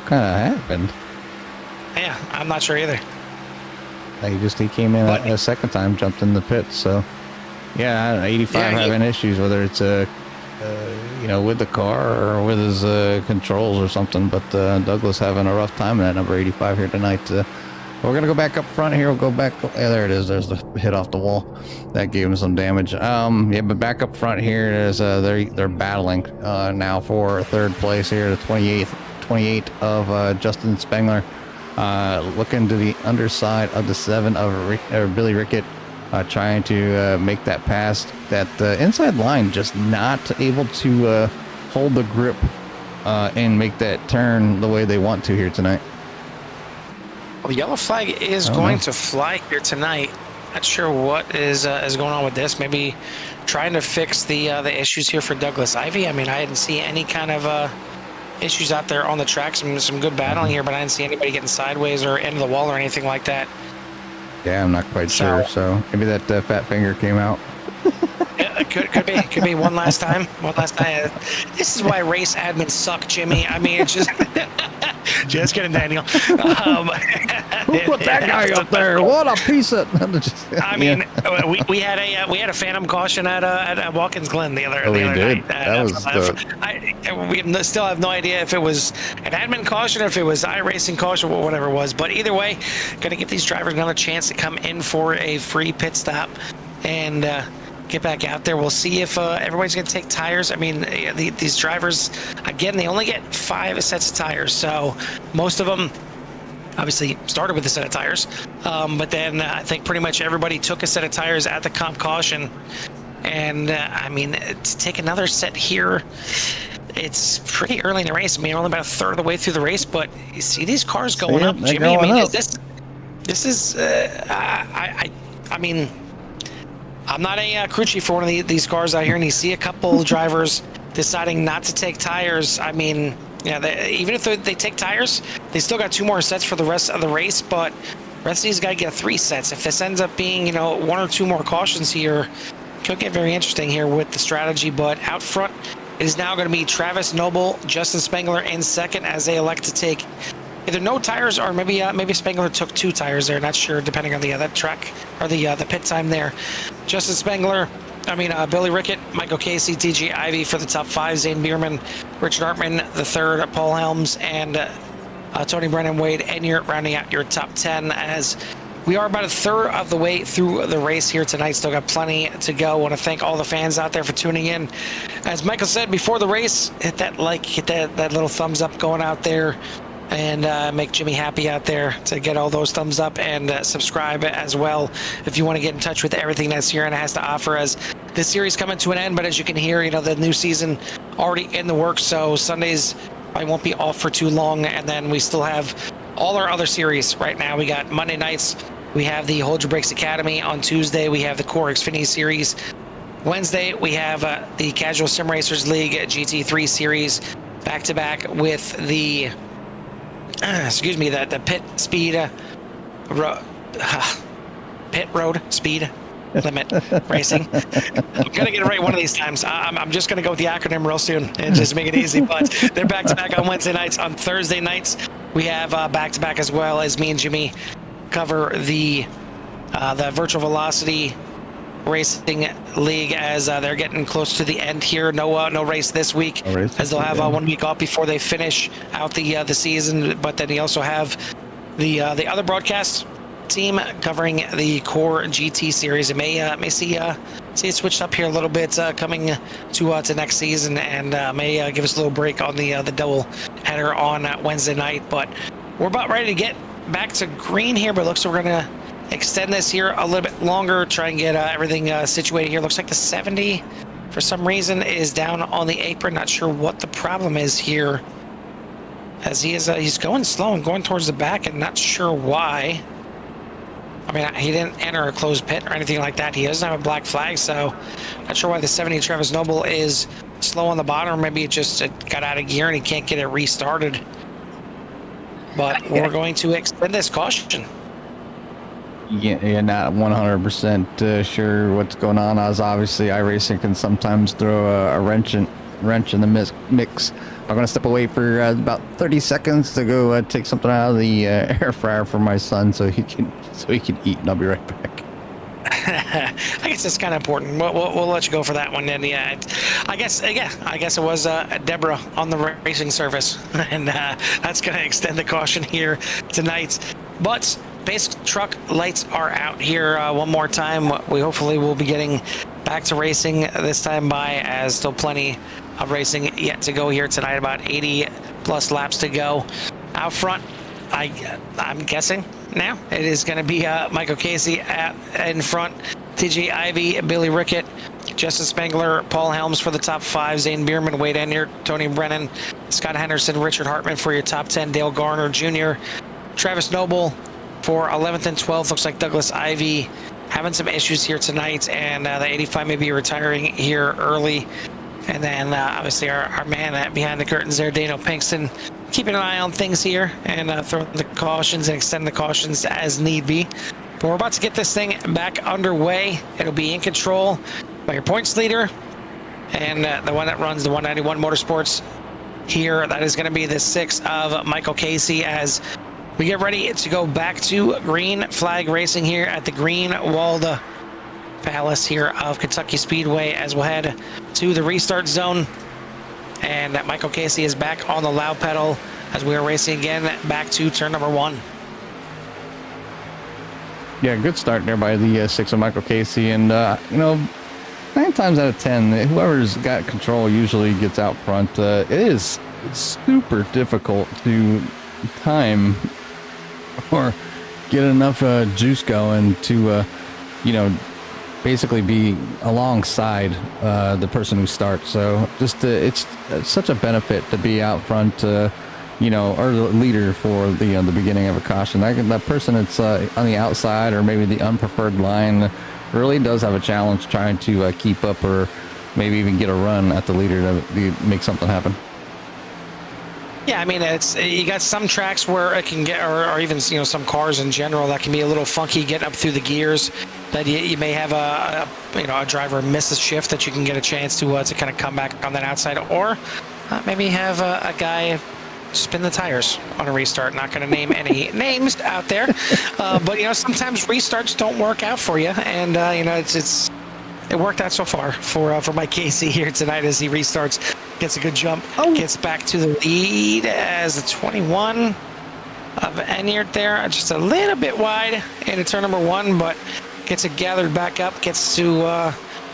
Speaker 2: kind of happened.
Speaker 1: Yeah, I'm not sure either.
Speaker 2: He came in a second time, jumped in the pit. So yeah, I don't know, 85 having issues, whether it's with the car or with his controls or something. But Douglas having a rough time in that number 85 here tonight. We're gonna go back up front here. We'll go back. Yeah, there it is. There's the hit off the wall. That gave him some damage. But back up front here is they're battling now for third place here. The 28 of Justin Spengler, looking to the underside of the 7 of Billy Rickett, trying to make that pass. That inside line, just not able to hold the grip and make that turn the way they want to here tonight.
Speaker 1: Well, the yellow flag is going to fly here tonight. Not sure what is going on with this. Maybe trying to fix the issues here for Douglas Ivy. I mean, I didn't see any kind of issues out there on the track. Some good battling here, but I didn't see anybody getting sideways or into the wall or anything like that.
Speaker 2: Yeah, I'm not quite sure. So maybe that fat finger came out.
Speaker 1: Yeah, could be one last time. This is why race admins suck, Jimmy. I mean, it's just kidding, Daniel.
Speaker 2: Who put that guy up there? What a piece of.
Speaker 1: I mean, we had a phantom caution at Watkins Glen the other night. We still have no idea if it was an admin caution or if it was iRacing caution or whatever it was. But either way, going to give these drivers another chance to come in for a free pit stop and get back out there. We'll see if everybody's going to take tires. I mean, these drivers, again, they only get 5 sets of tires, so most of them obviously started with a set of tires, but then I think pretty much everybody took a set of tires at the comp caution, and I mean, to take another set here, it's pretty early in the race. I mean, we're only about a third of the way through the race, but you see these cars going up, Jimmy. I mean, this is I mean, I'm not a crew chief for one of these cars out here, and you see a couple drivers deciding not to take tires. I mean, yeah, even if they take tires, they still got 2 more sets for the rest of the race, but the rest of these guys get 3 sets. If this ends up being, 1 or 2 more cautions here, it could get very interesting here with the strategy. But out front, it is now going to be Travis Noble, Justin Spengler in second, as they elect to take either no tires or maybe Spengler took 2 tires there. Not sure, depending on the track or the pit time there. Justin Spengler, Billy Rickett, Michael Casey, TG Ivy for the top 5, Zane Bierman, Richard Hartman the third, Paul Helms, and Tony Brennan, Wade Enyart rounding out your top 10, as we are about a third of the way through the race here tonight. Still got plenty to go. Want to thank all the fans out there for tuning in. As Michael said before the race, hit that little thumbs up going out there, and make Jimmy happy out there to get all those thumbs up, and subscribe as well if you want to get in touch with everything that Sierra has to offer, as this series coming to an end. But as you can hear, the new season already in the works, so Sundays I won't be off for too long, and then we still have all our other series right now. We got Monday nights we have the Hold Your Brakes Academy. On Tuesday, we have the Core Xfinity Series. Wednesday, we have the Casual Sim Racers League GT3 Series back-to-back with the, the Pit Speed Pit Road Speed Limit Racing. I'm going to get it right one of these times. I'm just going to go with the acronym real soon and just make it easy. But they're back-to-back on Wednesday nights. On Thursday nights, we have back-to-back as well, as me and Jimmy cover the Virtual Velocity Racing League as they're getting close to the end here. No race this week, as they'll have 1 week off before they finish out the season. But then you also have the other broadcast team covering the Core GT Series. It may see it switched up here a little bit coming to next season, and may give us a little break on the double header on Wednesday night. But we're about ready to get back to green here, but it looks like we're gonna extend this here a little bit longer, try and get everything situated here. Looks like the 70 for some reason is down on the apron. Not sure what the problem is here, as he's going slow and going towards the back, and not sure why. I mean, he didn't enter a closed pit or anything like that. He doesn't have a black flag, so not sure why the 70 Travis Noble is slow on the bottom. Or maybe it got out of gear and he can't get it restarted. But we're going to extend this caution.
Speaker 2: Yeah, not 100% sure what's going on. As obviously iRacing can sometimes throw a wrench in the mix. I'm going to step away for about 30 seconds to go take something out of the air fryer for my son so he can eat, and I'll be right back.
Speaker 1: I guess it's kind of important. We'll let you go for that one. And yeah, I guess it was Deborah on the racing service, and that's going to extend the caution here tonight. But base truck lights are out here one more time. We hopefully will be getting back to racing this time by, as still plenty of racing yet to go here tonight. About 80 plus laps to go. Out front, I'm guessing now it is going to be Michael Casey in front, TJ Ivy, Billy Rickett, Justin Spengler, Paul Helms for the top 5, Zane Bierman, Wade Enyart, Tony Brennan, Scott Henderson, Richard Hartman for your top 10, Dale Garner Jr., Travis Noble for 11th and 12th. Looks like Douglas Ivy having some issues here tonight, and the 85 may be retiring here early. And then obviously our man behind the curtains there, Daniel Pinkston, keeping an eye on things here and throwing the cautions and extending the cautions as need be. But we're about to get this thing back underway. It'll be in control by your points leader and the one that runs the 191 Motorsports here. That is going to be the 6 of Michael Casey, as we get ready to go back to green flag racing here at the Greenwald Palace here of Kentucky Speedway, as we'll head to the restart zone. And Michael Casey is back on the loud pedal as we are racing again back to turn number 1.
Speaker 2: Yeah, good start there by the 6 of Michael Casey. And, 9 times out of 10, whoever's got control usually gets out front. It is super difficult to time or get enough juice going to, basically be alongside the person who starts. So just it's such a benefit to be out front, or the leader for the beginning of a caution. That person that's on the outside or maybe the unpreferred line really does have a challenge trying to keep up, or maybe even get a run at the leader to make something happen.
Speaker 1: Yeah, I mean, you got some tracks where it can get, or even some cars in general that can be a little funky getting up through the gears. That you may have a driver miss a shift that you can get a chance to kind of come back on that outside, or maybe have a guy spin the tires on a restart. Not going to name any names out there, but sometimes restarts don't work out for you, and it worked out so far for Mike Casey here tonight as he restarts, gets a good jump, gets back to the lead as the 21 of Enyart there, just a little bit wide into turn number 1, but gets it gathered back up, gets to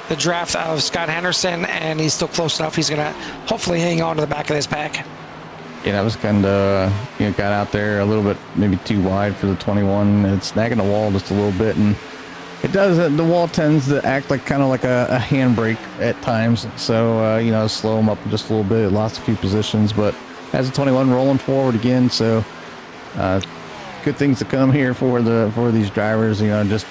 Speaker 1: the draft of Scott Henderson, and he's still close enough. He's going to hopefully hang on to the back of this pack.
Speaker 2: Yeah, that was kind of, got out there a little bit, maybe too wide for the 21. It's snagging the wall just a little bit, and it does. The wall tends to act like kind of like a handbrake at times. So, slow him up just a little bit. It lost a few positions, but has a 21 rolling forward again. So, good things to come here for these drivers. You know, just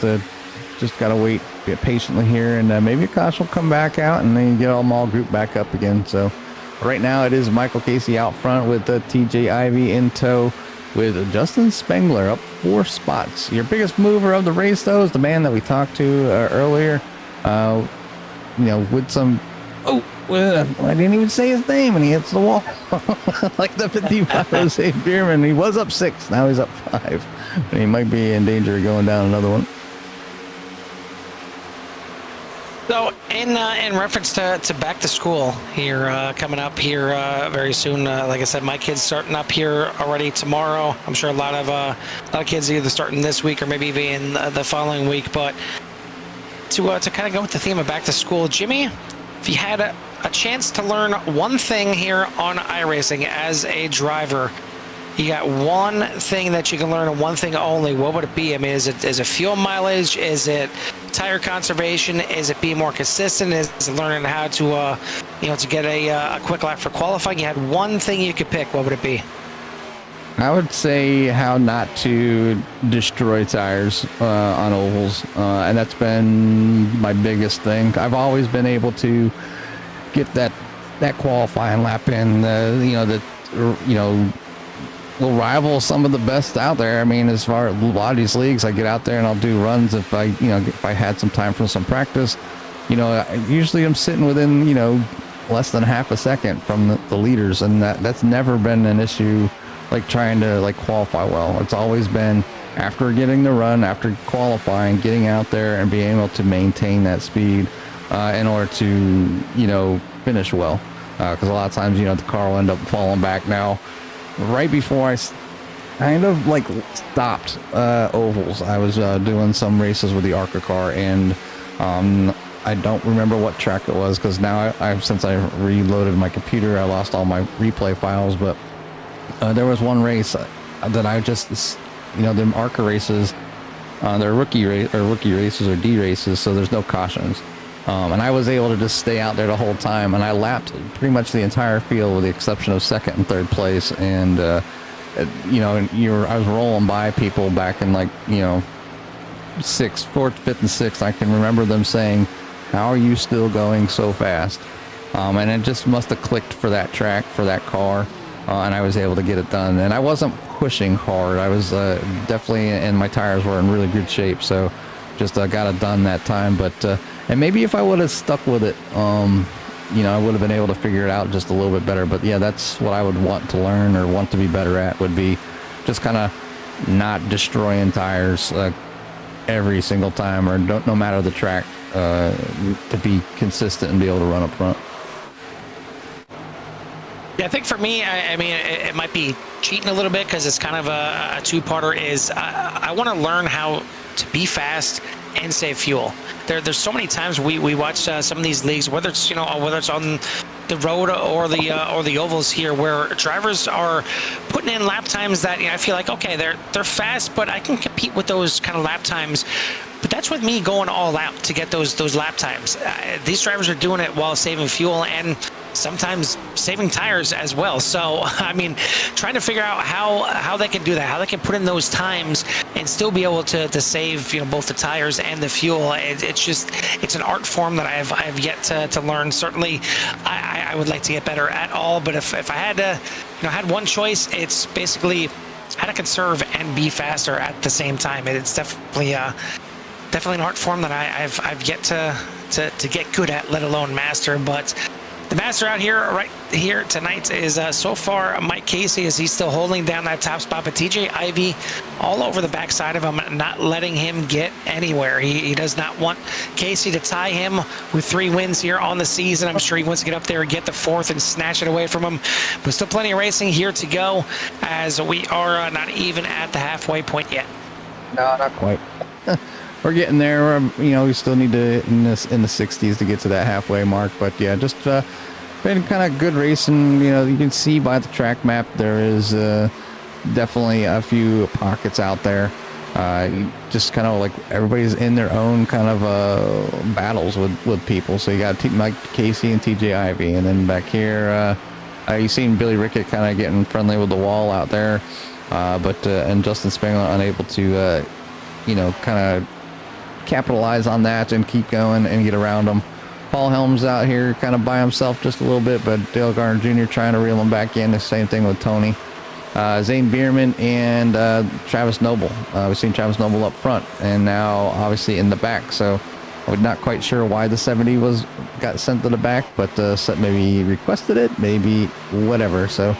Speaker 2: gotta wait patiently here, and maybe Akash will come back out, and then get them all grouped back up again. So right now it is Michael Casey out front with TJ Ivy in tow, with Justin Spengler up 4 spots. Your biggest mover of the race, though, is the man that we talked to earlier. You know, with some. Oh, I didn't even say his name, and he hits the wall. Like the 55 Jose Bierman. He was up 6, now he's up 5. And he might be in danger of going down another one.
Speaker 1: So, in reference to back to school here, coming up here very soon, like I said, my kids starting up here already tomorrow. I'm sure a lot of kids either starting this week or maybe even the following week. But to kind of go with the theme of back to school, Jimmy, if you had a chance to learn one thing here on iRacing as a driver, you got one thing that you can learn and one thing only, what would it be? I mean, is it fuel mileage? Is it tire conservation? Is it being more consistent? Is it learning how to, to get a quick lap for qualifying? You had one thing you could pick, what would it be?
Speaker 2: I would say how not to destroy tires on ovals, and that's been my biggest thing. I've always been able to get that qualifying lap in. Will rival some of the best out there. I mean, as far as a lot of these leagues, I get out there and I'll do runs if I had some time for some practice. Usually I'm sitting within less than half a second from the leaders, and that's never been an issue. Like trying to qualify well. It's always been after getting the run, after qualifying, getting out there and being able to maintain that speed in order to finish well. Because a lot of times the car will end up falling back. Now, right before I kind of stopped ovals, I was doing some races with the ARCA car, and I don't remember what track it was because now since I reloaded my computer, I lost all my replay files, but. There was one race that I just, the ARCA races, they're rookie races or D races, so there's no cautions. And I was able to just stay out there the whole time, and I lapped pretty much the entire field with the exception of 2nd and 3rd place. And, I was rolling by people back in 4th, 5th, and 6th. I can remember them saying, "How are you still going so fast?" And it just must have clicked for that track, for that car. And I was able to get it done, and I wasn't pushing hard. I was definitely, and my tires were in really good shape, so just got it done that time. But and maybe if I would have stuck with it, I would have been able to figure it out just a little bit better. But yeah, that's what I would want to learn or want to be better at, would be just kind of not destroying tires every single time, or no matter the track, to be consistent and be able to run up front.
Speaker 1: Yeah, I think for me, I mean, it might be cheating a little bit because it's kind of a two-parter. I want to learn how to be fast and save fuel. There's so many times we watch some of these leagues, whether it's on the road or the ovals here, where drivers are putting in lap times that I feel like, okay, they're fast, but I can compete with those kind of lap times. But that's with me going all out to get those lap times. These drivers are doing it while saving fuel and sometimes saving tires as well. So, I mean, trying to figure out how they can do that, how they can put in those times and still be able to save, both the tires and the fuel. It's an art form that I've yet to learn. Certainly, I would like to get better at all. But if I had to, had one choice, it's basically how to conserve and be faster at the same time. It's definitely an art form that I've yet to get good at, let alone master. But the master out here right here tonight is so far Mike Casey, as he's still holding down that top spot, but TJ Ivy all over the backside of him, not letting him get anywhere. He does not want Casey to tie him with 3 wins here on the season. I'm sure he wants to get up there and get the 4th and snatch it away from him, but still plenty of racing here to go, as we are not even at the halfway point yet.
Speaker 2: No, not quite. We're getting there. We still need to in the 60s to get to that halfway mark. But yeah, just been kind of good racing. You can see by the track map there is definitely a few pockets out there. Just kind of like everybody's in their own kind of battles with people. So you got Mike Casey and TJ Ivy, and then back here you seen Billy Rickett kind of getting friendly with the wall out there. and Justin Spengler unable to, kind of capitalize on that and keep going and get around him. Paul Helms out here kind of by himself just a little bit, but Dale Garner Jr. trying to reel him back in. The same thing with Tony. Zane Bierman and Travis Noble. We've seen Travis Noble up front and now obviously in the back. So I'm not quite sure why the 70 got sent to the back, but maybe he requested it, maybe whatever. So,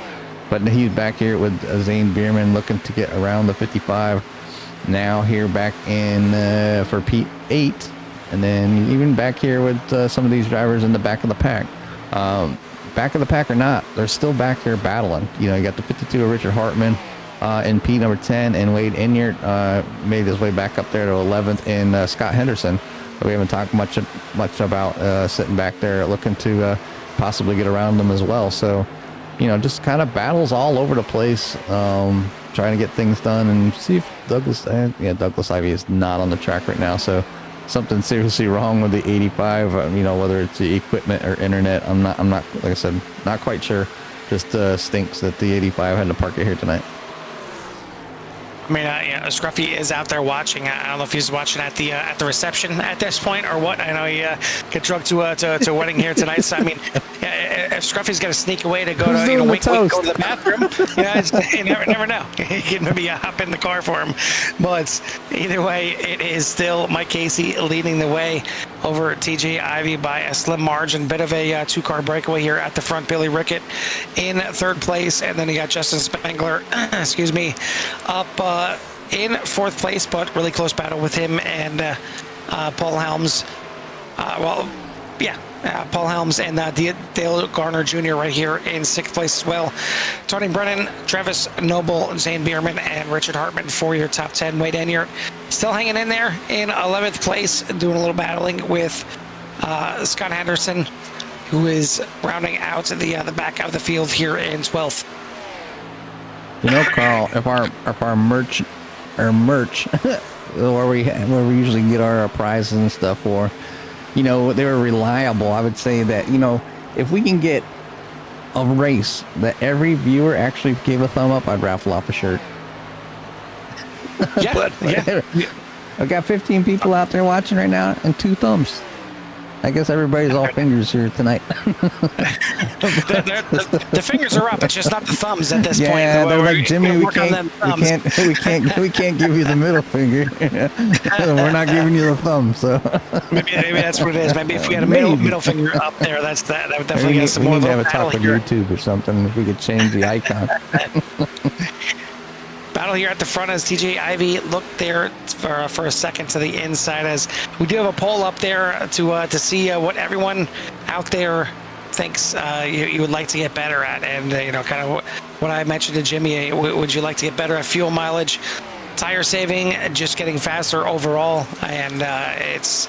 Speaker 2: but he's back here with Zane Bierman looking to get around the 55. Now here back in for P8, and then even back here with some of these drivers in the back of the pack. Back of the pack or not, they're still back here battling. You got the 52 of Richard Hartman in P number 10, and Wade Enyart made his way back up there to 11th in Scott Henderson. But we haven't talked much about sitting back there looking to possibly get around them as well. So, just kind of battles all over the place, trying to get things done and see if Douglas Ivey is not on the track right now. So something seriously wrong with the 85, whether it's the equipment or internet. I'm not, like I said, not quite sure. Just stinks that the 85 had to park it here tonight.
Speaker 1: I mean, Scruffy is out there watching. I don't know if he's watching at the reception at this point or what. I know he got drugged to a wedding here tonight. So I mean, if Scruffy's got to sneak away to go to wink, go to the bathroom, you never know. He can maybe hop in the car for him. But either way, it is still Mike Casey leading the way over TJ Ivey by a slim margin. Bit of a two-car breakaway here at the front. Billy Rickett in third place, and then you got Justin Spengler, excuse me, up in fourth place, but really close battle with him and Paul Helms. Paul Helms and Dale Garner Jr. right here in sixth place as well. Tony Brennan, Travis Noble, Zane Bierman, and Richard Hartman for your top 10. Wade Enyart still hanging in there in 11th place, doing a little battling with Scott Henderson, who is rounding out the back of the field here in 12th.
Speaker 2: Carl, if our merch where we usually get our prizes and stuff for, they were reliable. I would say that, if we can get a race that every viewer actually gave a thumb up, I'd raffle off a shirt.
Speaker 1: Yeah, yeah.
Speaker 2: I've got 15 people out there watching right now and 2 thumbs. I guess everybody's all fingers here tonight.
Speaker 1: the fingers are up. It's just not the thumbs at this point.
Speaker 2: Yeah, they're like, Jimmy, we can't give you the middle finger. We're not giving you the thumb. So
Speaker 1: maybe that's what it is. Maybe if we had a middle finger up there, that would definitely get some more.
Speaker 2: We need to have a talk with YouTube or something. If we could change the icon.
Speaker 1: Battle here at the front as TJ Ivey looked there for a second to the inside, as we do have a poll up there to see what everyone out there thinks you would like to get better at, and kind of what I mentioned to Jimmy. Would you like to get better at fuel mileage, tire saving, just getting faster overall? And it's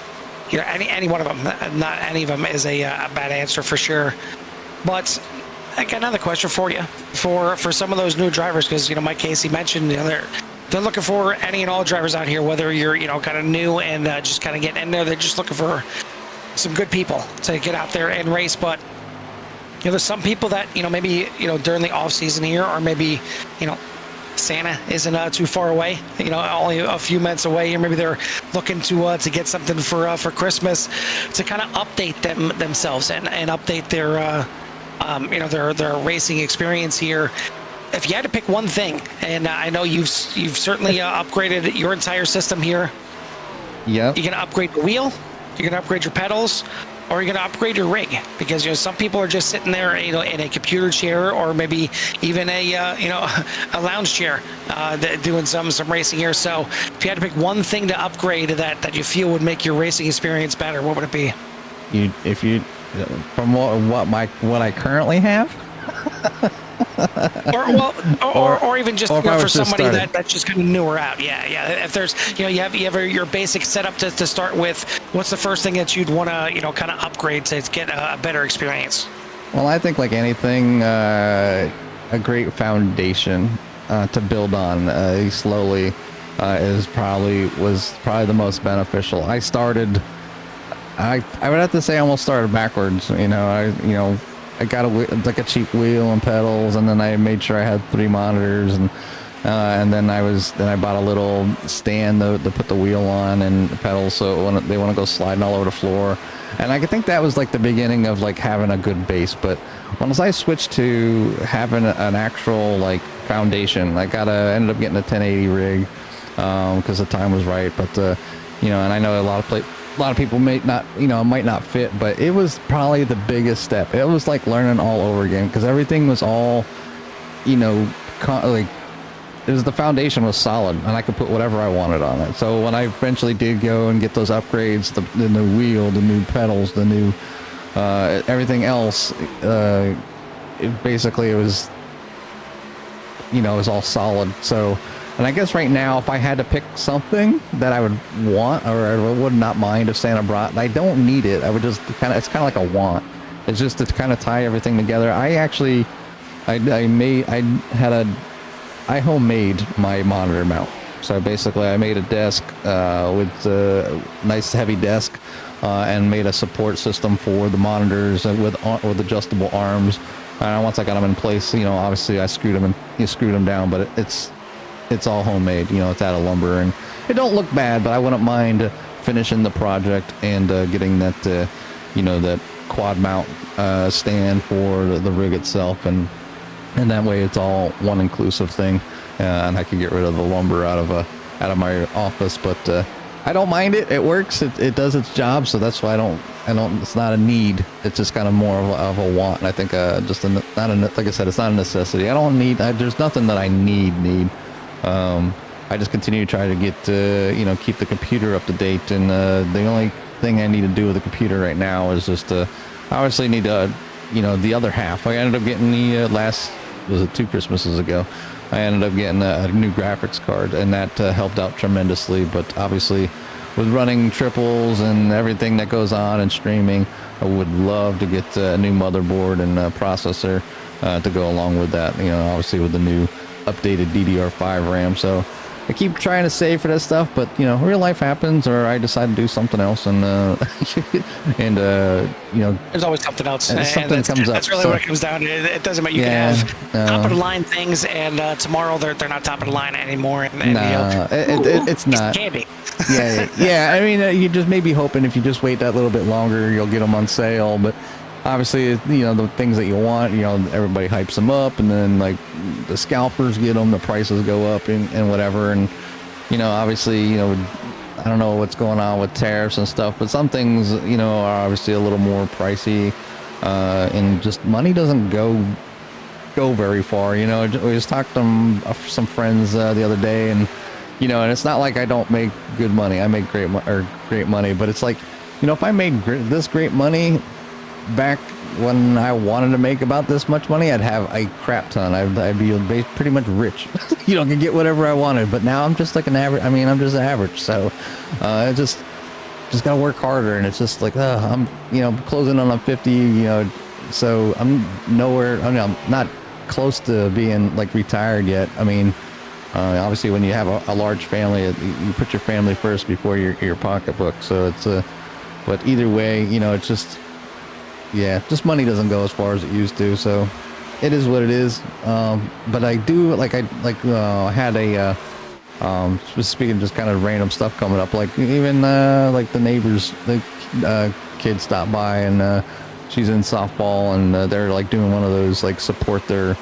Speaker 1: any one of them. Not any of them is a bad answer for sure, but I got another question for you for some of those new drivers, because Mike Casey mentioned they're looking for any and all drivers out here, whether you're kind of new and just kind of getting in there. They're just looking for some good people to get out there and race. But there's some people that maybe during the off season here, or maybe Santa isn't too far away, only a few months away, or maybe they're looking to get something for Christmas to kind of update themselves and update their their racing experience here. If you had to pick one thing, and I know you've certainly upgraded your entire system here.
Speaker 2: Yeah.
Speaker 1: You're gonna upgrade the wheel, you're gonna upgrade your pedals, or you're gonna upgrade your rig, because some people are just sitting there in a computer chair, or maybe even a lounge chair doing some racing here. So if you had to pick one thing to upgrade that you feel would make your racing experience better, what would it be?
Speaker 2: From what I currentely have,
Speaker 1: or even just for somebody that's just kind of newer out. Yeah. If there's you have your basic setup to start with, what's the first thing that you'd want to kind of upgrade to get a better experience?
Speaker 2: Well, I think like anything, a great foundation to build on slowly was probably the most beneficial. I would have to say I almost started backwards. I got a cheap wheel and pedals, and then I made sure I had 3 monitors, and and then I bought a little stand to put the wheel on and the pedals, so when they want to go sliding all over the floor. And I think that was like the beginning of like having a good base. But once I switched to having an actual like foundation, ended up getting a 1080 rig because the time was right. But and I know a lot of people might not fit, but it was probably the biggest step. It was like learning all over again because everything was all, the foundation was solid and I could put whatever I wanted on it. So when I eventually did go and get those upgrades, the new wheel, the new pedals, the new everything else, it was it was all solid. So, and I guess right now, if I had to pick something that I would want or I would not mind if Santa brought, I don't need it. I would just it's kind of like a want. It's just to kind of tie everything together. I homemade my monitor mount. So basically I made a desk with a nice heavy desk and made a support system for the monitors with adjustable arms. And once I got them in place, obviously I screwed them down, but it's all homemade. It's out of lumber and it don't look bad, but I wouldn't mind finishing the project and getting that that quad mount stand for the rig itself, and that way it's all one inclusive thing, and I can get rid of the lumber out of my office. But I don't mind it. It works. It does its job. So that's why I don't. It's not a need. It's just kind of more of a want. And I think like I said, it's not a necessity. I don't need. There's nothing that I need. I just continue to try to get keep the computer up to date. And the only thing I need to do with the computer right now is just I obviously need to the other half. I ended up getting the was it 2 Christmases ago, I ended up getting a new graphics card, and that helped out tremendously. But obviously with running triples and everything that goes on and streaming, I would love to get a new motherboard and processor to go along with that, obviously with the new updated DDR5 RAM. So I keep trying to save for that stuff, but real life happens, or I decide to do something else, and
Speaker 1: there's always something else.
Speaker 2: And something comes up.
Speaker 1: That's really what it comes down to. It doesn't matter. You can have top of the line things, and tomorrow they're not top of the line anymore.
Speaker 2: It's not.
Speaker 1: Candy.
Speaker 2: yeah. I mean, you just may be hoping if you just wait that little bit longer, you'll get them on sale, but. Obviously, the things that you want, everybody hypes them up, and then like the scalpers get them, the prices go up and whatever. And, obviously, I don't know what's going on with tariffs and stuff, but some things, are obviously a little more pricey, and just money doesn't go very far. We just talked to some friends the other day, and, and it's not like I don't make good money. I make great money, but it's like, if I made this great money back when I wanted to make about this much money, I'd have a crap ton. I'd be pretty much rich. Can get whatever I wanted. But now I'm just like an average. I mean, I'm just average. So I just gotta work harder. And it's just like, I'm closing on 50. So I'm nowhere. I mean, I'm not close to being like retired yet. I mean, obviously when you have a large family, you put your family first before your pocketbook. So it's but either way, it's just. Yeah, just money doesn't go as far as it used to, so it is what it is. But I do I had a speaking just kind of random stuff coming up, like even like the neighbors, the kid stopped by, and she's in softball, and they're like doing one of those like support their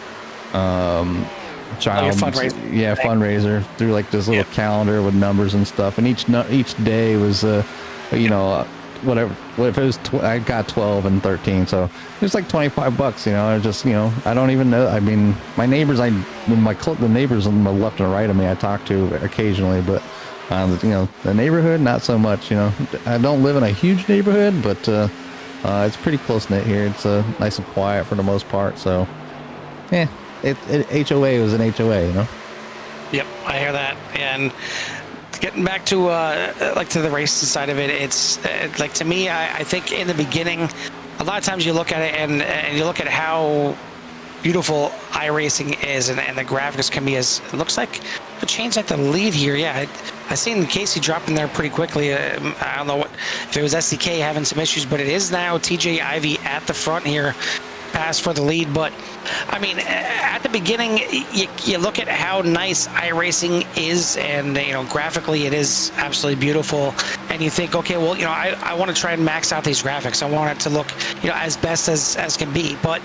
Speaker 2: child fundraiser through like this little calendar with numbers and stuff, and each day was whatever. If it was, I got 12 and 13, so it was like $25. I just, I don't even know. I mean, my neighbors, the neighbors on the left and right of me, I talk to occasionally, but the neighborhood, not so much. I don't live in a huge neighborhood, but it's pretty close knit here. It's nice and quiet for the most part. So, HOA was an HOA,
Speaker 1: Yep, I hear that. And getting back to to the racing side of it, it's like, to me, I think in the beginning, a lot of times you look at it and you look at how beautiful iRacing is, and the graphics can be, as it looks like it changed like the lead here. Yeah, I seen Casey dropping there pretty quickly. I don't know if it was SDK having some issues, but it is now TJ Ivy at the front here. pass for the lead. But I mean, at the beginning, you look at how nice iRacing is, and graphically it is absolutely beautiful. And you think, okay, well, I want to try and max out these graphics. I want it to look as best as can be. But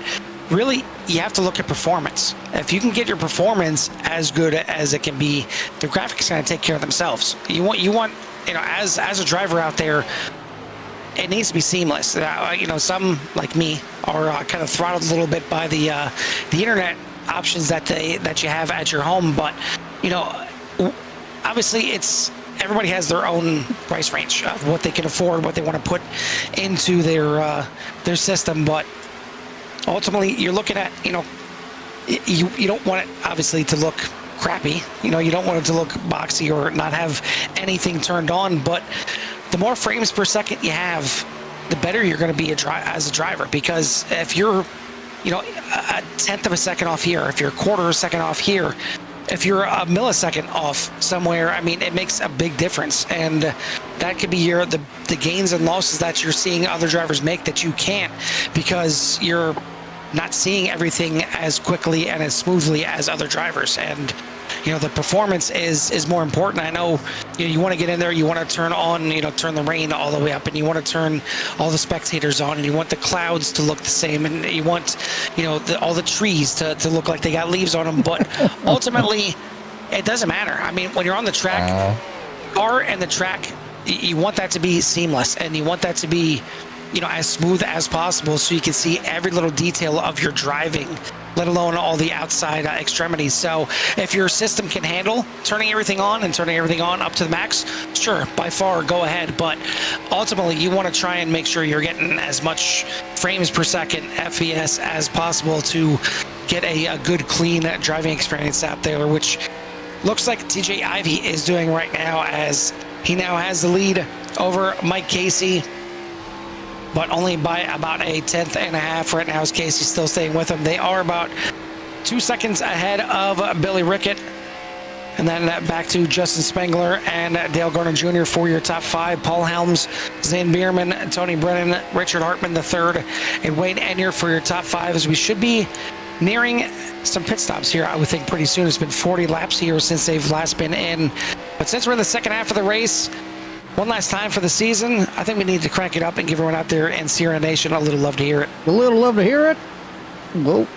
Speaker 1: really, you have to look at performance. If you can get your performance as good as it can be, the graphics are going to take care of themselves. You want as a driver out there, it needs to be seamless. Some like me are kind of throttled a little bit by the internet options that you have at your home. But obviously, everybody has their own price range of what they can afford, what they want to put into their system. But ultimately, you're looking at you don't want it obviously to look crappy. You don't want it to look boxy or not have anything turned on. But the more frames per second you have, the better you're going to be as a driver. Because if you're a tenth of a second off here, if you're a quarter of a second off here, if you're a millisecond off somewhere, I mean, it makes a big difference. And that could be the gains and losses that you're seeing other drivers make that you can't, because you're not seeing everything as quickly and as smoothly as other drivers. And the performance is more important. I know you want to get in there, you want to turn the rain all the way up, and you want to turn all the spectators on, and you want the clouds to look the same, and you want all the trees to look like they got leaves on them. But ultimately, it doesn't matter. I mean, when you're on the track, car and the track, you want that to be seamless, and you want that to be as smooth as possible, so you can see every little detail of your driving, let alone all the outside extremities. So if your system can handle turning everything on up to the max, sure, by far, go ahead. But ultimately, you want to try and make sure you're getting as much frames per second, FPS, as possible to get a good, clean driving experience out there, which looks like TJ Ivey is doing right now, as he now has the lead over Mike Casey, but only by about a tenth and a half right now, as Casey's still staying with him. They are about 2 seconds ahead of Billy Rickett. And then back to Justin Spengler and Dale Gardner Jr. for your top five. Paul Helms, Zane Bierman, Tony Brennan, Richard Hartman III, and Wayne Enyer for your top five, as we should be nearing some pit stops here, I would think, pretty soon. It's been 40 laps here since they've last been in. But since we're in the second half of the race, one last time for the season, I think we need to crank it up and give everyone out there in Sierra Nation a little love to hear it.
Speaker 2: A little love to hear it? Whoa.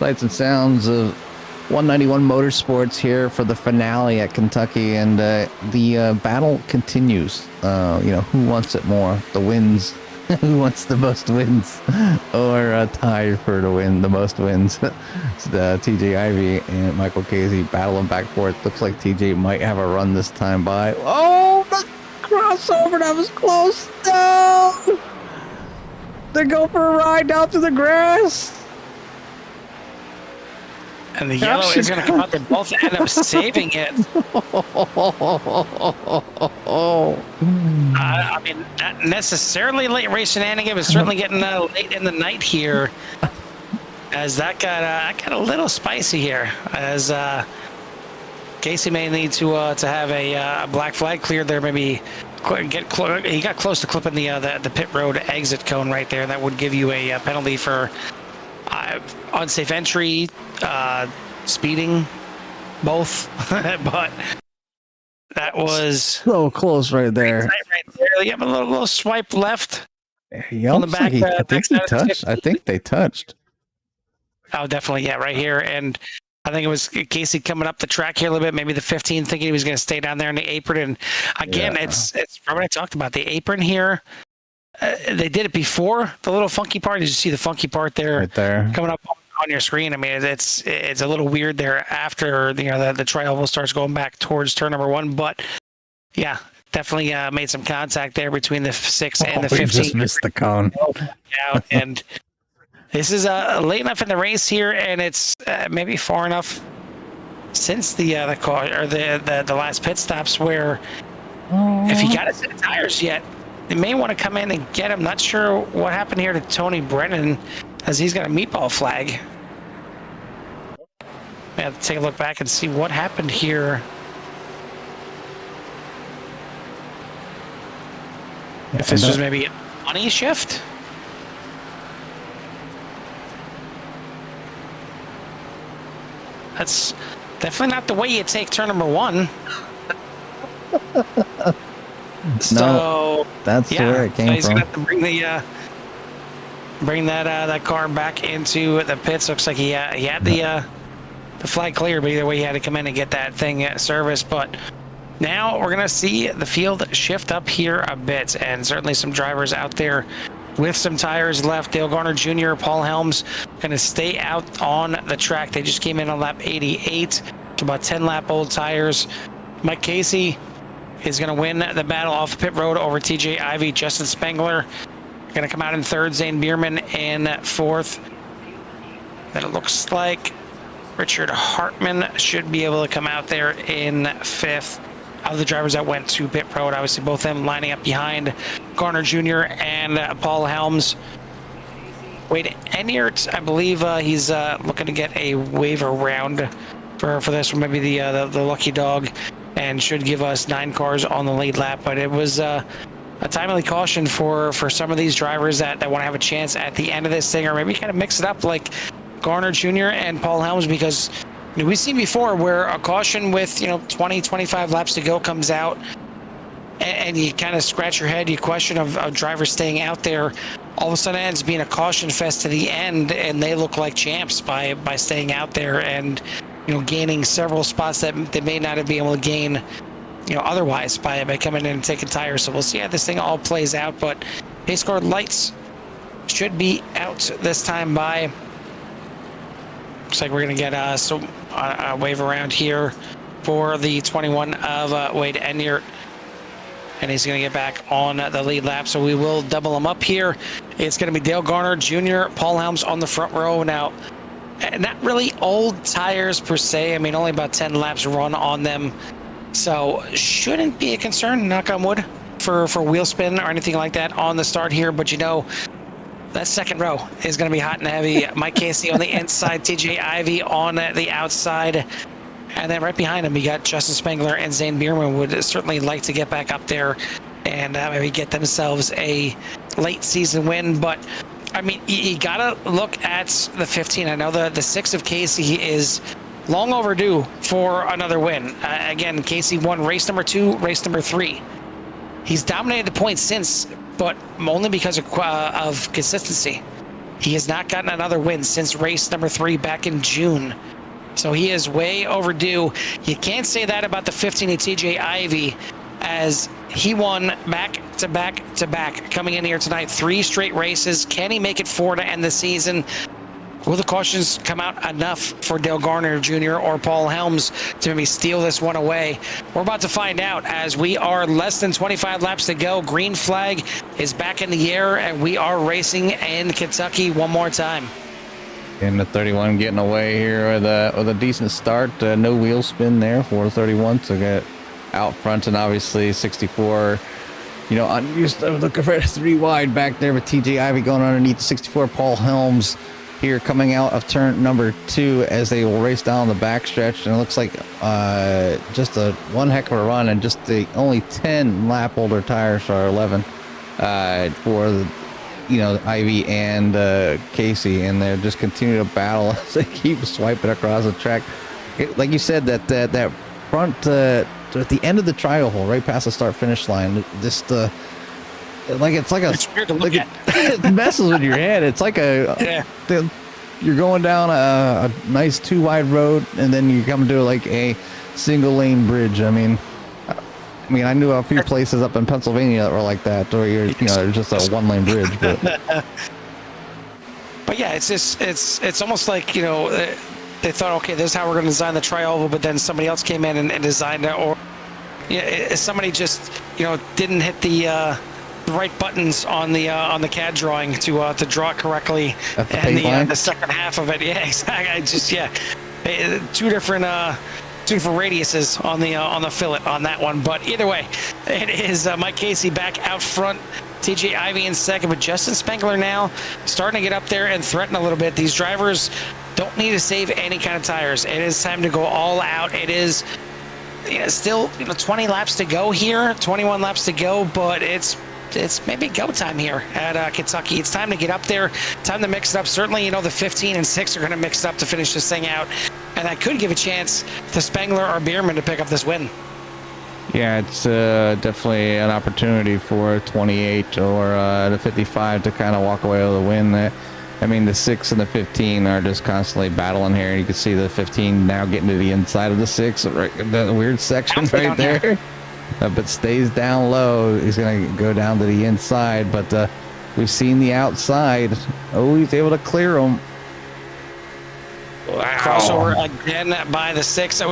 Speaker 2: sights and sounds of 191 Motorsports here for the finale at Kentucky, and the battle continues. Who wants it more? The wins. Who wants the most wins? Or a tie for to win the most wins? It's TJ Ivy and Michael Casey battling back and forth. Looks like TJ might have a run this time by. Oh, the crossover, that was close. No! They go for a ride down through the grass.
Speaker 1: And the yellow is going to come out. They both end up saving it. I mean, not necessarily late race shenanigans, but certainly getting late in the night here. As that got a little spicy here. As Casey may need to have a black flag cleared there. Maybe he got close to clipping the pit road exit cone right there. That would give you a penalty for unsafe entry, speeding, both. But that was
Speaker 2: so close right there.
Speaker 1: Right there. You have a little swipe left.
Speaker 2: He on the back. I think he touched. I think they touched.
Speaker 1: Oh, definitely. Yeah, right here. And I think it was Casey coming up the track here a little bit, maybe the 15, thinking he was going to stay down there in the apron. And again, it's what I talked about. The apron here, they did it before the little funky part. Did you see the funky part there?
Speaker 2: Right there.
Speaker 1: Coming up on your screen. I mean, it's a little weird there after the tri-oval starts going back towards turn number 1. But yeah, definitely made some contact there between the 6 and the 15.
Speaker 2: Just missed the cone.
Speaker 1: And this is late enough in the race here, and it's maybe far enough since the car or the last pit stops where if you got a set of tires yet, they may want to come in and get him. Not sure what happened here to Tony Brennan, as he's got a meatball flag. We have to take a look back and see what happened here. If this was maybe a money shift. That's definitely not the way you take turn number 1.
Speaker 2: No, that's where it came
Speaker 1: so he's
Speaker 2: from.
Speaker 1: gonna have to bring that car back into the pits. Looks like he had the flag cleared, but either way, he had to come in and get that thing serviced. But now we're gonna see the field shift up here a bit, and certainly some drivers out there with some tires left. Dale Garner Jr., Paul Helms going to stay out on the track. They just came in on lap 88 to about 10 lap old tires. Mike Casey is going to win the battle off the pit road over TJ Ivy. Justin Spengler going to come out in 3rd. Zane Bierman in 4th. Then it looks like Richard Hartman should be able to come out there in 5th. Of the drivers that went to pit road, obviously both of them lining up behind Garner Jr. and Paul Helms. Wade Enyart, I believe he's looking to get a waiver round for this one, maybe the lucky dog, and should give us 9 cars on the lead lap. But it was a timely caution for some of these drivers that want to have a chance at the end of this thing, or maybe kind of mix it up like Garner Jr. and Paul Helms, because we've seen before where a caution with 20, 25 laps to go comes out, and you kind of scratch your head. You question of drivers staying out there. All of a sudden, it ends being a caution fest to the end, and they look like champs by staying out there and gaining several spots that they may not have been able to gain otherwise by coming in and taking tires. So we'll see how this thing all plays out. But pace car lights should be out this time by. Looks like we're going to get a wave around here for the 21 of Wade Enyart. And he's going to get back on the lead lap. So we will double him up here. It's going to be Dale Garner Jr., Paul Helms on the front row. Now, not really old tires per se. I mean, only about 10 laps run on them. So shouldn't be a concern, knock on wood, for wheel spin or anything like that on the start here. But that second row is going to be hot and heavy. Mike Casey on the inside, TJ Ivy on the outside. And then right behind him, we got Justin Spengler and Zane Bierman would certainly like to get back up there and maybe get themselves a late season win. But, I mean, you got to look at the 15. I know the 6 of Casey is long overdue for another win. Again, Casey won race number 2, race number 3. He's dominated the points since, but only because of consistency. He has not gotten another win since race number 3 back in June. So he is way overdue. You can't say that about the 15 of TJ Ivy, as he won back to back to back coming in here tonight. 3 straight races. Can he make it 4 to end the season? Will the cautions come out enough for Dale Garner Jr. or Paul Helms to maybe steal this one away? We're about to find out, as we are less than 25 laps to go. Green flag is back in the air, and we are racing in Kentucky one more time.
Speaker 2: And the 31 getting away here with a decent start. No wheel spin there for 31 to get out front, and obviously 64, unused. Looking for 3 wide back there with TJ Ivy going underneath the 64. Paul Helms here coming out of turn number 2 as they will race down the backstretch, and it looks like just a one heck of a run, and just the only 10 lap older tires, or 11 for the Ivy and Casey, and they're just continue to battle as they keep swiping across the track. Like you said, that front at the end of the trial hole, right past the start-finish line, just it's
Speaker 1: weird to look at.
Speaker 2: It messes with your head. It's like you're going down a nice 2 wide road, and then you come to like a single lane bridge. I mean, I knew a few places up in Pennsylvania that were like that, or there's just a 1 lane bridge. But
Speaker 1: yeah, it's almost like they thought, okay, this is how we're going to design the tri-oval, but then somebody else came in and designed it, or somebody just didn't hit the right buttons on the CAD drawing to draw it correctly, and the second half of it. Yeah, exactly. 2 different radiuses on the fillet on that one. But either way, it is Mike Casey back out front, TJ Ivy in second, but Justin Spengler now starting to get up there and threaten a little bit. These drivers don't need to save any kind of tires. It is time to go all out. It is still 20 laps to go here, 21 laps to go, but it's maybe go time here at Kentucky. It's time to get up there, time to mix it up. Certainly, the 15 and 6 are going to mix it up to finish this thing out, and that could give a chance to Spengler or Bierman to pick up this win.
Speaker 2: Yeah, it's definitely an opportunity for 28 or the 55 to kind of walk away with a win. The 6 and the 15 are just constantly battling here. You can see the 15 now getting to the inside of the 6, right, the weird section right there. But stays down low. He's going to go down to the inside, but we've seen the outside. Oh, he's able to clear them.
Speaker 1: Wow. Crossover again by the 6.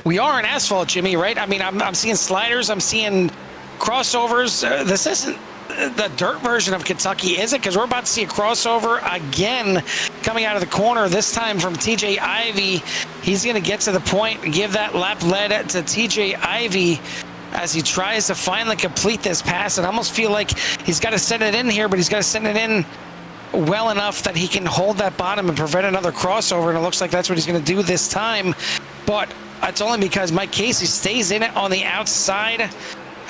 Speaker 1: We are in asphalt, Jimmy, right? I'm seeing sliders. I'm seeing crossovers. This isn't the dirt version of Kentucky, is it? Because we're about to see a crossover again coming out of the corner, this time from TJ Ivy. He's going to get to the point, give that lap lead to TJ Ivy as he tries to finally complete this pass. And I almost feel like he's got to send it in here, but he's got to send it in well enough that he can hold that bottom and prevent another crossover, and it looks like that's what he's going to do this time. But it's only because Mike Casey stays in it on the outside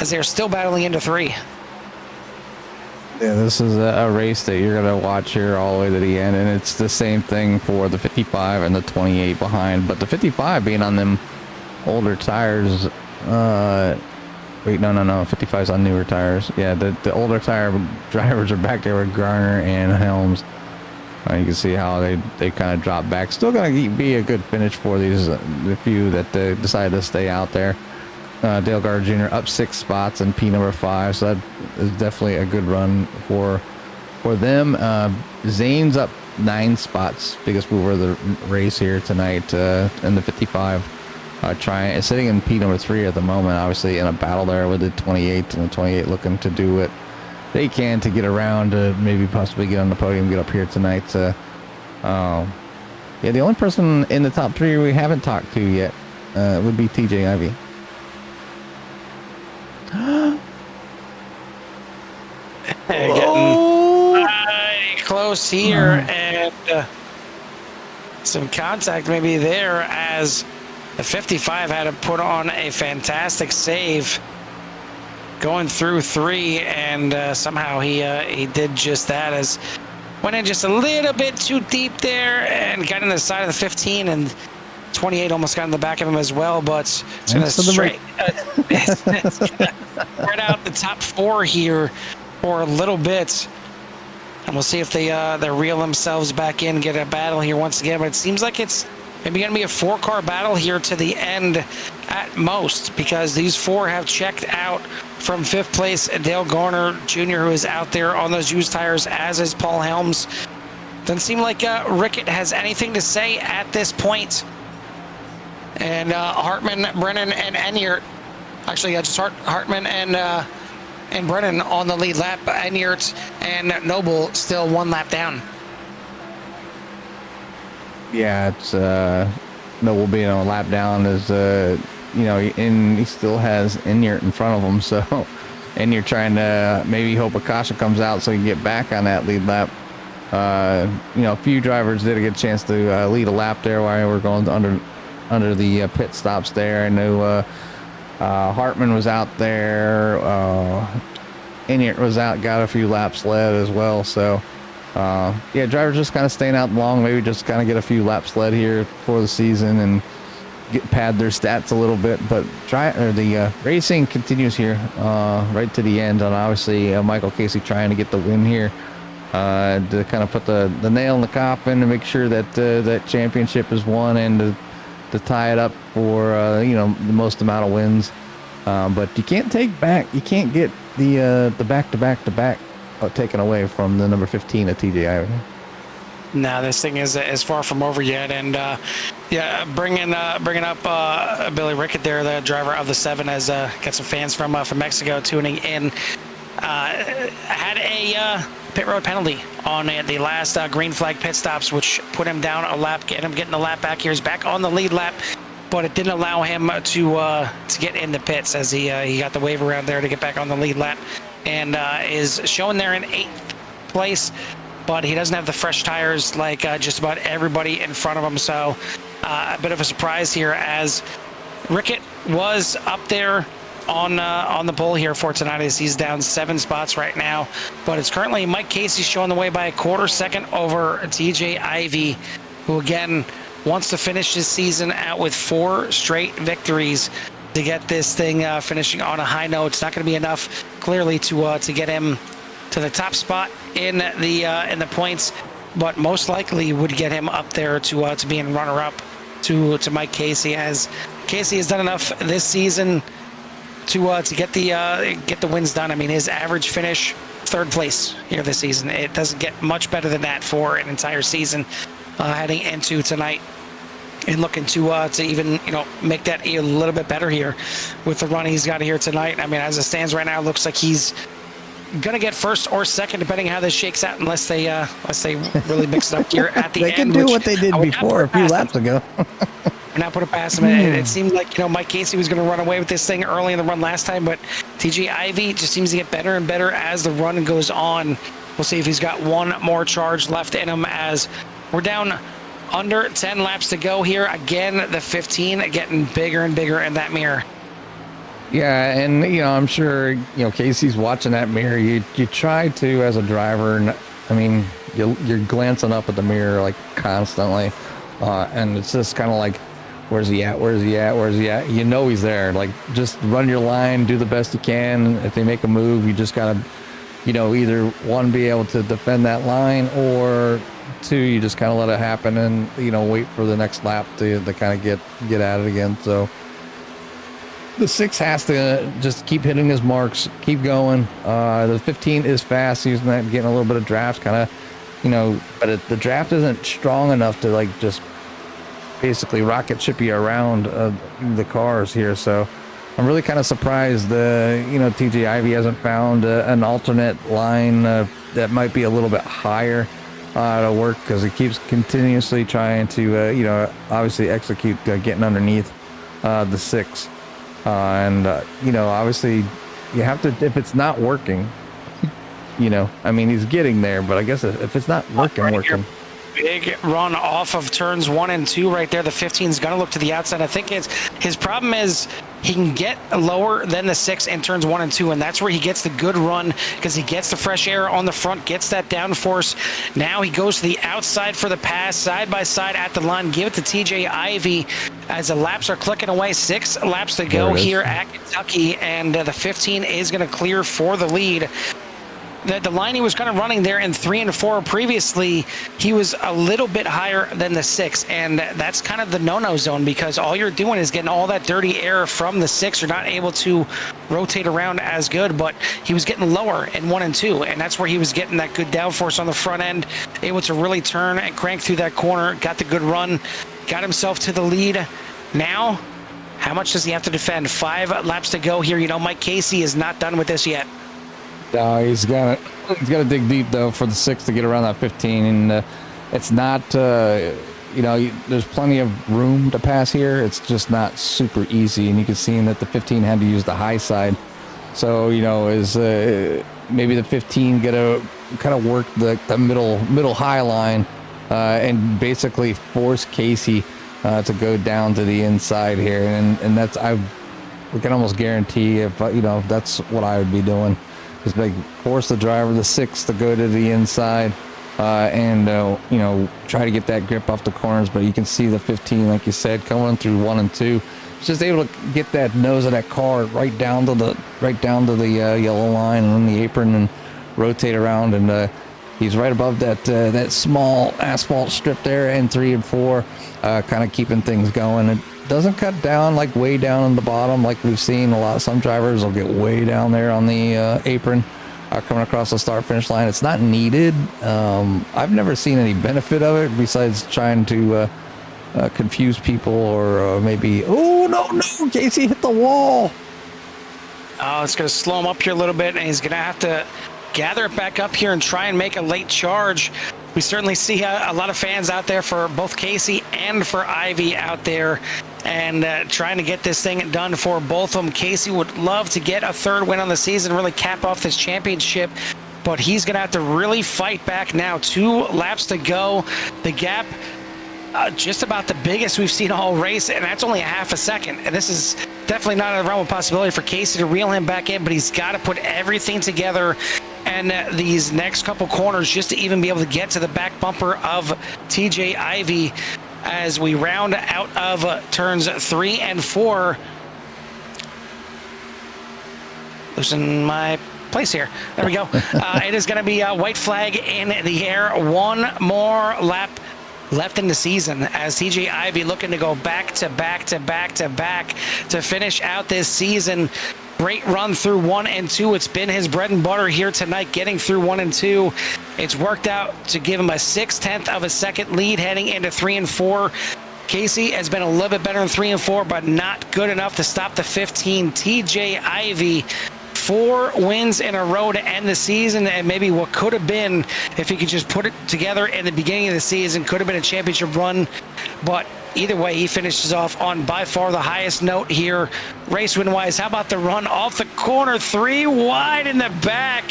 Speaker 1: as they're still battling into 3.
Speaker 2: Yeah, this is a race that you're going to watch here all the way to the end, and it's the same thing for the 55 and the 28 behind, but the 55 being on them older tires. Wait, no, 55's on newer tires. Yeah, the older tire drivers are back there with Garner and Helms. You can see how they kind of drop back. Still going to be a good finish for these the few that decided to stay out there. Dale Garner Jr. up 6 spots in P number 5, so that is definitely a good run for them. Zane's up 9 spots, biggest mover of the race here tonight in the 55. Sitting in P number 3 at the moment, obviously in a battle there with the 28, and the 28 looking to do what they can to get around, to maybe possibly get on the podium, get up here tonight. The only person in the top 3 we haven't talked to yet would be TJ Ivy.
Speaker 1: Getting close here, and some contact maybe there, as the 55 had to put on a fantastic save going through 3, and somehow he did just that, as went in just a little bit too deep there and got in the side of the 15, and 28 almost got in the back of him as well, but it's going to spread out the top 4 here for a little bit. And we'll see if they reel themselves back in, get a battle here once again. But it seems like it's maybe going to be a 4-car battle here to the end at most, because these 4 have checked out from 5th place. Dale Garner Jr., who is out there on those used tires, as is Paul Helms. Doesn't seem like Rickett has anything to say at this point. And Hartman, Brennan, and Enyart. Actually, just Hartman and Brennan on the lead lap. Enyart and Noble still 1 lap down.
Speaker 2: Yeah, it's Noble being on a lap down is and he still has Enyart in front of him, so Enyart trying to maybe hope a caution comes out so he can get back on that lead lap. A few drivers did get a chance to lead a lap there while we're going under the pit stops there. I know Hartman was out there. Enyart was out, got a few laps led as well. So, drivers just kind of staying out long, maybe just kind of get a few laps led here for the season and pad their stats a little bit. But the racing continues here right to the end. And obviously, Michael Casey trying to get the win here to kind of put the nail in the coffin and make sure that that championship is won and to tie it up for the most amount of wins, but you can't get the back taken away from the number 15 at TJ Ivy.
Speaker 1: No, this thing is far from over yet, and bringing up Billy Rickett there, the driver of the 7, has got some fans from Mexico tuning in. Had a pit road penalty on the last green flag pit stops, which put him down a lap, getting the lap back here. He's back on the lead lap, but it didn't allow him to get in the pits, as he got the wave around there to get back on the lead lap, and is showing there in 8th place, but he doesn't have the fresh tires like just about everybody in front of him. So a bit of a surprise here, as Rickett was up there on the pole here for tonight, as he's down 7 spots right now. But it's currently Mike Casey showing the way by a 1/4 second over TJ Ivy, who again wants to finish his season out with 4 straight victories to get this thing finishing on a high note. It's not going to be enough, clearly, to get him to the top spot in the points, but most likely would get him up there to being runner-up to Mike Casey, as Casey has done enough this season to get the wins done. I mean, his average finish 3rd place here this season. It doesn't get much better than that for an entire season heading into tonight, and looking to even make that a little bit better here with the run he's got here tonight. I mean, as it stands right now, it looks like he's gonna get 1st or 2nd, depending how this shakes out, unless they really mix it up here at the
Speaker 2: they
Speaker 1: end.
Speaker 2: They can do what they did before a few laps ago.
Speaker 1: Not put it past him. It seemed like Mike Casey was going to run away with this thing early in the run last time, but TJ Ivy just seems to get better and better as the run goes on. We'll see if he's got one more charge left in him, as we're down under 10 laps to go here. Again, the 15 getting bigger and bigger in that mirror.
Speaker 2: Yeah, and I'm sure Casey's watching that mirror. You try to, as a driver, and I mean you're glancing up at the mirror like constantly, and it's just kind of like, where's he at? Where's he at? Where's he at? He's there. Like, just run your line, do the best you can. If they make a move, you just gotta, either one, be able to defend that line, or 2, you just kind of let it happen and wait for the next lap to kind of get at it again. So the 6 has to just keep hitting his marks, keep going. The 15 is fast. He's not getting a little bit of draft, kind of, but the draft isn't strong enough to just basically rocket ship you around the cars here. So I'm really kind of surprised TJ Ivy hasn't found an alternate line that might be a little bit higher to work, because he keeps continuously trying to obviously execute getting underneath the 6, and obviously you have to, if it's not working, I mean, he's getting there, but I guess if it's not working.
Speaker 1: Big run off of turns 1 and 2 right there. The 15 is going to look to the outside. I think his problem is he can get lower than the 6 in turns 1 and 2, and that's where he gets the good run, because he gets the fresh air on the front, gets that downforce. Now he goes to the outside for the pass, side by side at the line. Give it to TJ Ivy as the laps are clicking away. 6 laps to go here at Kentucky, and the 15 is going to clear for the lead. the line he was kind of running there in 3 and 4 previously, he was a little bit higher than the 6, and that's kind of the no-no zone, because all you're doing is getting all that dirty air from the 6. You're not able to rotate around as good, but he was getting lower in 1 and 2, and that's where he was getting that good downforce on the front end, able to really turn and crank through that corner, got the good run, got himself to the lead. Now, how much does he have to defend? 5 laps to go here. You know, Mike Casey is not done with this yet.
Speaker 2: No, he's got to dig deep though for the 6 to get around that 15, and it's not. You know, there's plenty of room to pass here. It's just not super easy, and you can see that the 15 had to use the high side. So you know, is maybe the 15 get to kind of work the middle high line and basically force Casey to go down to the inside here, and that's we can almost guarantee if you know that's what I would be doing. Just like force the driver, the 6, to go to the inside and you know, try to get that grip off the corners. But you can see the 15, like you said, coming through 1 and 2. It's just able to get that nose of that car right down to the yellow line and on the apron and rotate around. And he's right above that small asphalt strip there in 3 and 4, kind of keeping things going. It doesn't cut down like way down on the bottom like we've seen a lot. Some drivers will get way down there on the apron coming across the start finish line. It's not needed. I've never seen any benefit of it besides trying to confuse people or maybe, oh no, Casey hit the wall.
Speaker 1: Oh, it's going to slow him up here a little bit, and he's going to have to gather it back up here and try and make a late charge. We certainly see a lot of fans out there for both Casey and for Ivy out there, and trying to get this thing done for both of them. Casey would love to get a 3rd win on the season, really cap off this championship, but he's going to have to really fight back now. 2 laps to go. The gap just about the biggest we've seen all race, and that's only a half a second. And this is definitely not a realm of possibility for Casey to reel him back in, but he's got to put everything together and these next couple corners just to even be able to get to the back bumper of TJ Ivy as we round out of turns 3 and 4. Losing my place here. There we go. It is going to be a white flag in the air. 1 more lap left in the season as TJ Ivy looking to go back to back to finish out this season. Great run through 1 and 2. It's been his bread and butter here tonight, getting through 1 and 2. It's worked out to give him a 6/10 of a second lead heading into 3 and 4. Casey has been a little bit better in 3 and 4, but not good enough to stop the 15. TJ Ivy, 4 wins in a row to end the season, and maybe what could have been, if he could just put it together in the beginning of the season, could have been a championship run. But either way, he finishes off on by far the highest note here, race win wise. How about the run off the corner? 3 wide in the back.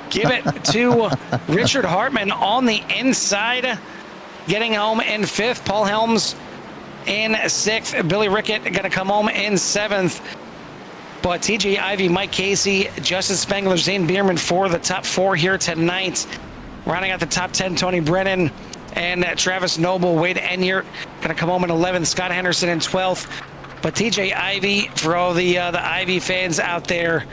Speaker 1: Give it to Richard Hartman on the inside, getting home in 5th. Paul Helms in 6th. Billy Rickett going to come home in 7th. But TJ Ivy, Mike Casey, Justin Spengler, Zane Bierman for the top 4 here tonight. Rounding out the top 10, Tony Brennan and Travis Noble, Wade Enyart going to come home in 11th, Scott Henderson in 12th. But TJ Ivy, for all the Ivy fans out there,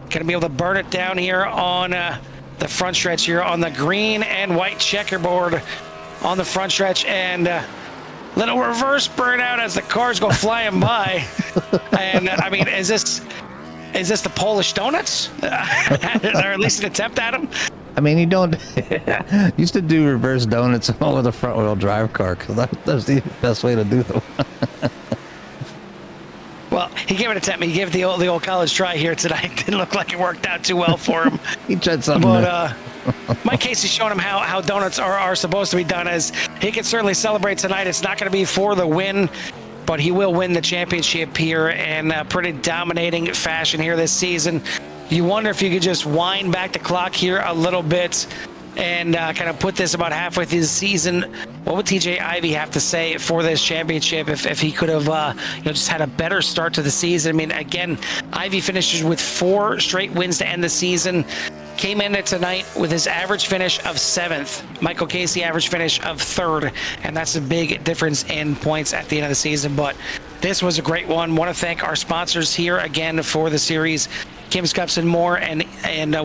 Speaker 1: going to be able to burn it down here on the front stretch here on the green and white checkerboard on the front stretch, and little reverse burnout as the cars go flying by. And I mean, is this the Polish donuts? Or at least an attempt at them?
Speaker 2: I mean, you don't used to do reverse donuts with a front wheel drive car, because that's the best way to do them.
Speaker 1: Well, he gave it an attempt. He gave it the old college try here tonight. Didn't look like it worked out too well for him.
Speaker 2: He tried something.
Speaker 1: But Mike Casey's showing him how donuts are supposed to be done, as he can certainly celebrate tonight. It's not going to be for the win, but he will win the championship here in a pretty dominating fashion here this season. You wonder if you could just wind back the clock here a little bit and kind of put this about halfway through the season. What would TJ Ivy have to say for this championship if he could have just had a better start to the season? I mean, again, Ivy finishes with 4 straight wins to end the season. Came in tonight with his average finish of 7th. Michael Casey average finish of 3rd, and that's a big difference in points at the end of the season. But This was a great one. Want to thank our sponsors here again for the series, Kim's Cups and More, and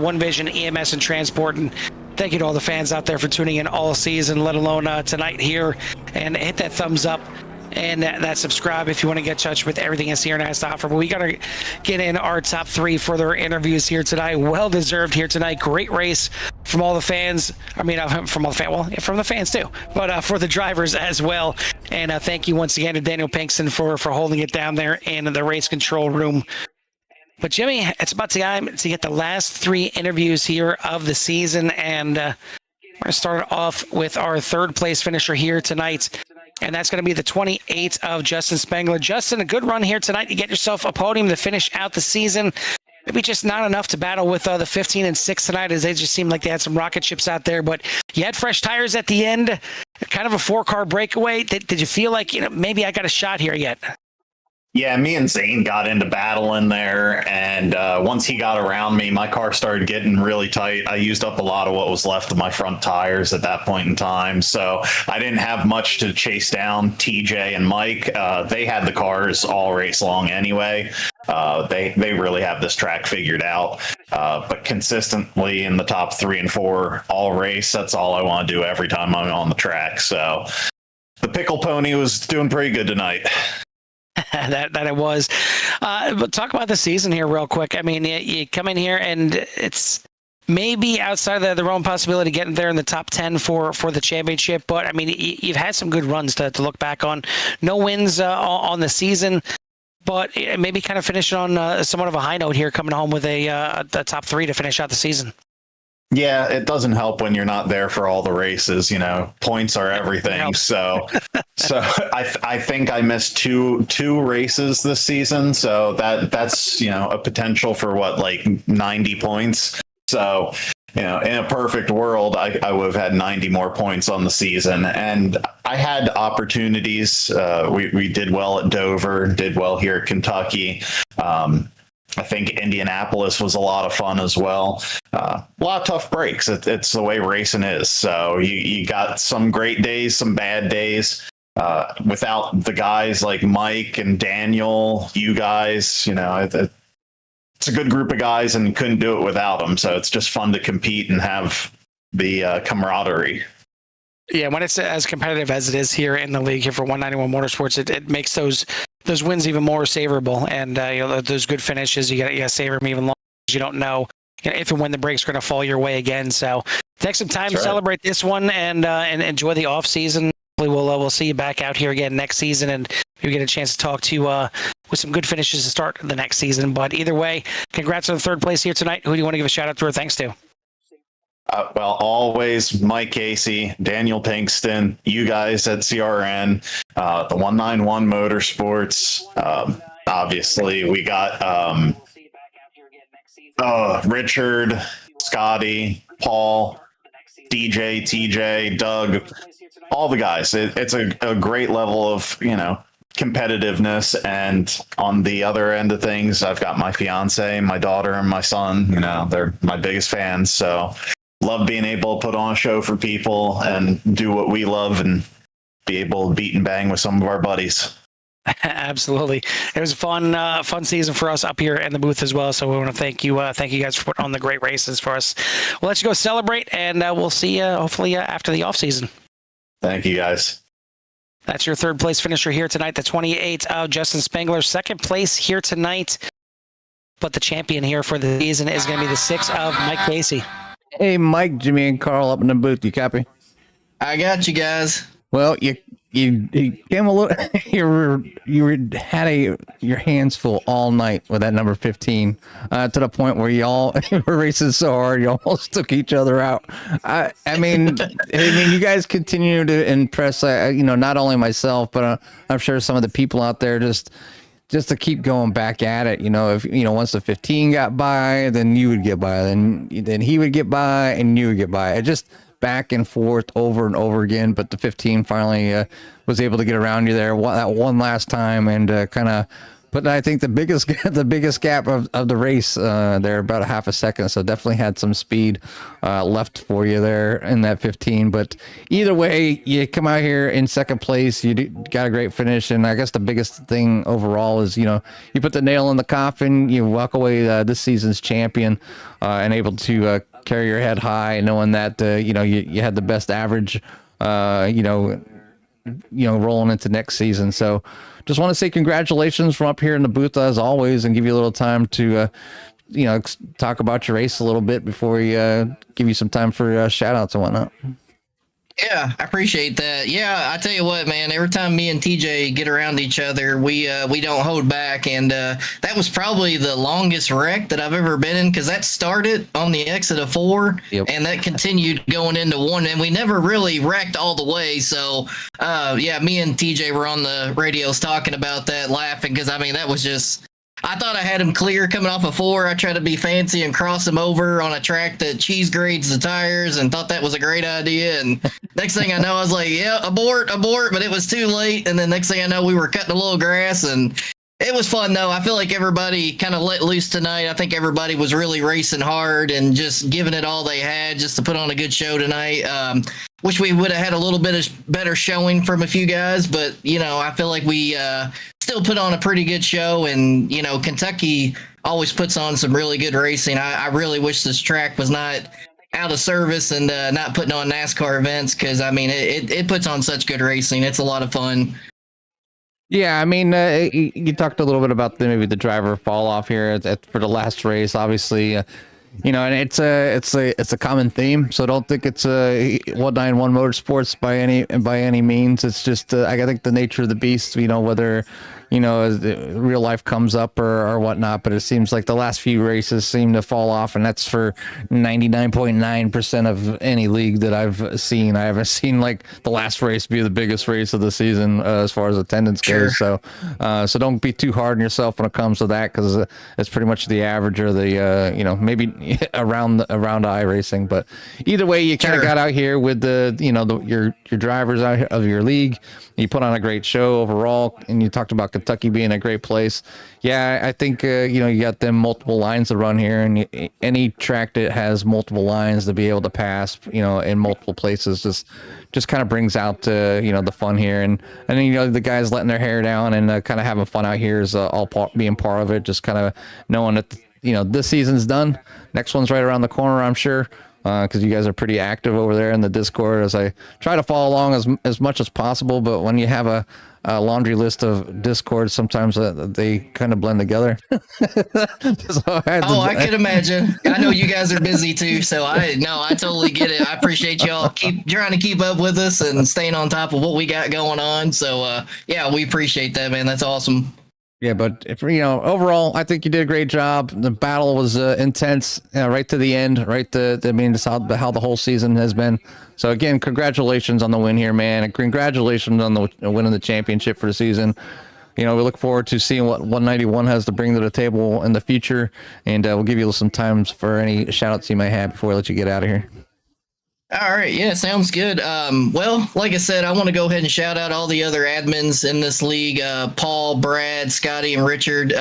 Speaker 1: One Vision EMS and Transport. And thank you to all the fans out there for tuning in all season, let alone tonight here. And hit that thumbs up and that subscribe if you want to get in touch with everything SCR has to offer. But we got to get in our top 3 for their interviews here tonight. Well deserved here tonight. Great race from all the fans. I mean, from all the fans. Well, from the fans too, but for the drivers as well. And thank you once again to Daniel Pinkston for holding it down there in the race control room. But Jimmy, it's about time to get the last 3 interviews here of the season, and we're going to start off with our third place finisher here tonight. And that's going to be the 28 of Justin Spengler. Justin, a good run here tonight. You get yourself a podium to finish out the season. Maybe just not enough to battle with the 15 and 6 tonight, as they just seemed like they had some rocket ships out there. But you had fresh tires at the end, kind of a 4-car breakaway. Did you feel like, maybe I got a shot here yet?
Speaker 6: Yeah, me and Zane got into battle in there, and once he got around me, my car started getting really tight. I used up a lot of what was left of my front tires at that point in time, so I didn't have much to chase down TJ and Mike. They had the cars all race long anyway. They really have this track figured out, but consistently in the top 3 and 4 all race, that's all I want to do every time I'm on the track. So the pickle pony was doing pretty good tonight.
Speaker 1: that it was. But talk about the season here real quick. I mean, you come in here and it's maybe outside of the realm possibility getting there in the top 10 for the championship. But I mean, you've had some good runs to look back on. No wins on the season, but maybe kind of finishing on somewhat of a high note here, coming home with a top 3 to finish out the season.
Speaker 6: Yeah, it doesn't help when you're not there for all the races. Points are everything. So I think I missed two races this season. So that's a potential for like 90 points. So in a perfect world, I would have had 90 more points on the season. And I had opportunities. We did well at Dover, did well here at Kentucky. I think Indianapolis was a lot of fun as well. A lot of tough breaks. It's the way racing is. So you got some great days, some bad days. Without the guys like Mike and Daniel, you guys, it's a good group of guys, and couldn't do it without them. So it's just fun to compete and have the camaraderie.
Speaker 1: Yeah, when it's as competitive as it is here in the league here for 191 Motorsports, it makes those wins even more savorable, and those good finishes, you got to savor them even longer, because you don't know if and when the break's going to fall your way again. So take some time to celebrate this one and enjoy the off season. Hopefully we'll see you back out here again next season, and maybe get a chance to talk to you with some good finishes to start the next season. But either way, congrats on the third place here tonight. Who do you want to give a shout out to or thanks to?
Speaker 6: Well, always Mike Casey, Daniel Pinkston, you guys at CRN, the 191 Motorsports. Obviously, we got Richard, Scotty, Paul, DJ, TJ, Doug, all the guys. It's a great level of, competitiveness. And on the other end of things, I've got my fiance, my daughter, and my son. They're my biggest fans. So love being able to put on a show for people and do what we love and be able to beat and bang with some of our buddies.
Speaker 1: Absolutely. It was a fun season for us up here in the booth as well. So we want to thank you guys for putting on the great races for us. We'll let you go celebrate, and we'll see you hopefully after the off season.
Speaker 6: Thank you, guys.
Speaker 1: That's your third place finisher here tonight, the 28 of Justin Spengler. Second place here tonight, but the champion here for the season is going to be the 6 of Mike Casey.
Speaker 2: Hey, Mike, Jimmy, and Carl up in the booth. You copy?
Speaker 3: I got you guys.
Speaker 2: Well, you came a little. Had your hands full all night with that number 15, to the point where y'all were racing so hard you almost took each other out. I mean, you guys continue to impress. Not only myself, but I'm sure some of the people out there just to keep going back at it. If once the 15 got by, then you would get by, then he would get by, and you would get by. It just back and forth over and over again, but the 15 finally was able to get around you there that one last time and kind of But I think the biggest the biggest gap of the race there, about a half a second. So definitely had some speed left for you there in that 15. But either way, you come out here in second place. Got a great finish, and I guess the biggest thing overall is you put the nail in the coffin. You walk away this season's champion and able to carry your head high, knowing that you had the best average. Rolling into next season. So just want to say congratulations from up here in the booth as always, and give you a little time to talk about your race a little bit before we give you some time for shout outs and whatnot.
Speaker 3: Yeah, I appreciate that. Yeah, I tell you what, man, every time me and TJ get around each other, we don't hold back. And that was probably the longest wreck that I've ever been in, because that started on the exit of 4, and that continued going into 1, and we never really wrecked all the way. So, me and TJ were on the radios talking about that, laughing, because, I mean, that was just... I thought I had him clear coming off of 4. I tried to be fancy and cross him over on a track that cheese grades the tires, and thought that was a great idea. And next thing I know, I was like, yeah, abort, but it was too late. And then next thing I know, we were cutting a little grass, and it was fun, though. I feel like everybody kind of let loose tonight. I think everybody was really racing hard and just giving it all they had just to put on a good show tonight. Wish we would have had a little bit of better showing from a few guys, but, I feel like we still put on a pretty good show. And, Kentucky always puts on some really good racing. I really wish this track was not out of service and not putting on NASCAR events, because, I mean, it puts on such good racing. It's a lot of fun.
Speaker 2: Yeah, I mean, you talked a little bit about maybe the driver fall off here for the last race, obviously, and it's a common theme. So don't think it's a 191 Motorsports by any means. It's just I think the nature of the beast. Whether as the real life comes up or whatnot. But it seems like the last few races seem to fall off, and that's for 99.9% of any league that I've seen. I haven't seen like the last race be the biggest race of the season as far as attendance goes. So don't be too hard on yourself when it comes to that, because it's pretty much the average, or the maybe around iRacing. But either way, you kind of got out here with your drivers out of your league. You put on a great show overall, and you talked about Kentucky being a great place. Yeah, I think you got them multiple lines to run here, and any track that has multiple lines to be able to pass, in multiple places, just kind of brings out the fun here, and then the guys letting their hair down and kind of having fun out here is being part of it. Just kind of knowing that this season's done, next one's right around the corner, I'm sure. Because you guys are pretty active over there in the Discord, as I try to follow along as much as possible. But when you have a laundry list of Discords, sometimes they kind of blend together.
Speaker 3: I can imagine. I know you guys are busy too, so I totally get it. I appreciate y'all keep trying to keep up with us and staying on top of what we got going on. So we appreciate that, man. That's awesome.
Speaker 2: Yeah, but overall, I think you did a great job. The battle was intense, right to the end. That's how the whole season has been. So again, congratulations on the win here, man, and congratulations on the winning the championship for the season. We look forward to seeing what 191 has to bring to the table in the future, and we'll give you some times for any shout outs you might have before I let you get out of here.
Speaker 3: All right. Yeah, sounds good. Well, like I said, I want to go ahead and shout out all the other admins in this league, Paul, Brad, Scotty, and Richard.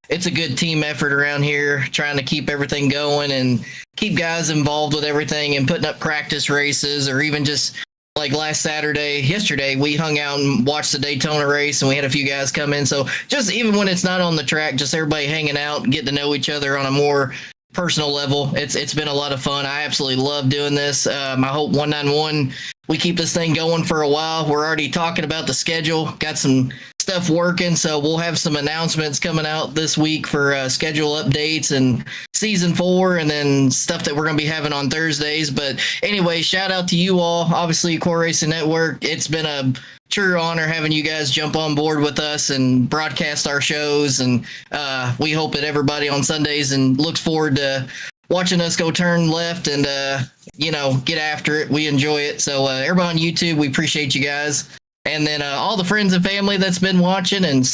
Speaker 3: It's a good team effort around here, trying to keep everything going and keep guys involved with everything and putting up practice races, or even just like yesterday, we hung out and watched the Daytona race, and we had a few guys come in. So just even when it's not on the track, just everybody hanging out and getting to know each other on a more personal level. It's been a lot of fun. I absolutely love doing this. I hope 191, we keep this thing going for a while. We're already talking about the schedule, got some stuff working, so we'll have some announcements coming out this week for schedule updates and season 4, and then stuff that we're going to be having on Thursdays. But anyway, shout out to you all, obviously Core Racing Network. It's been a true honor having you guys jump on board with us and broadcast our shows, and we hope that everybody on Sundays and looks forward to watching us go turn left and get after it. We enjoy it. So everybody on YouTube, we appreciate you guys, and then all the friends and family that's been watching and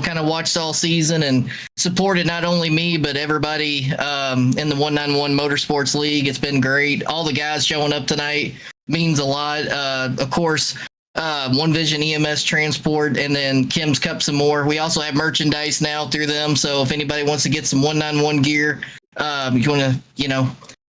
Speaker 3: kind of watched all season and supported not only me but everybody in the 191 Motorsports League. It's been great. All the guys showing up tonight means a lot. Of course, One Vision EMS Transport, and then Kim's Cups and more. We also have merchandise now through them. So if anybody wants to get some 191 gear, you want to,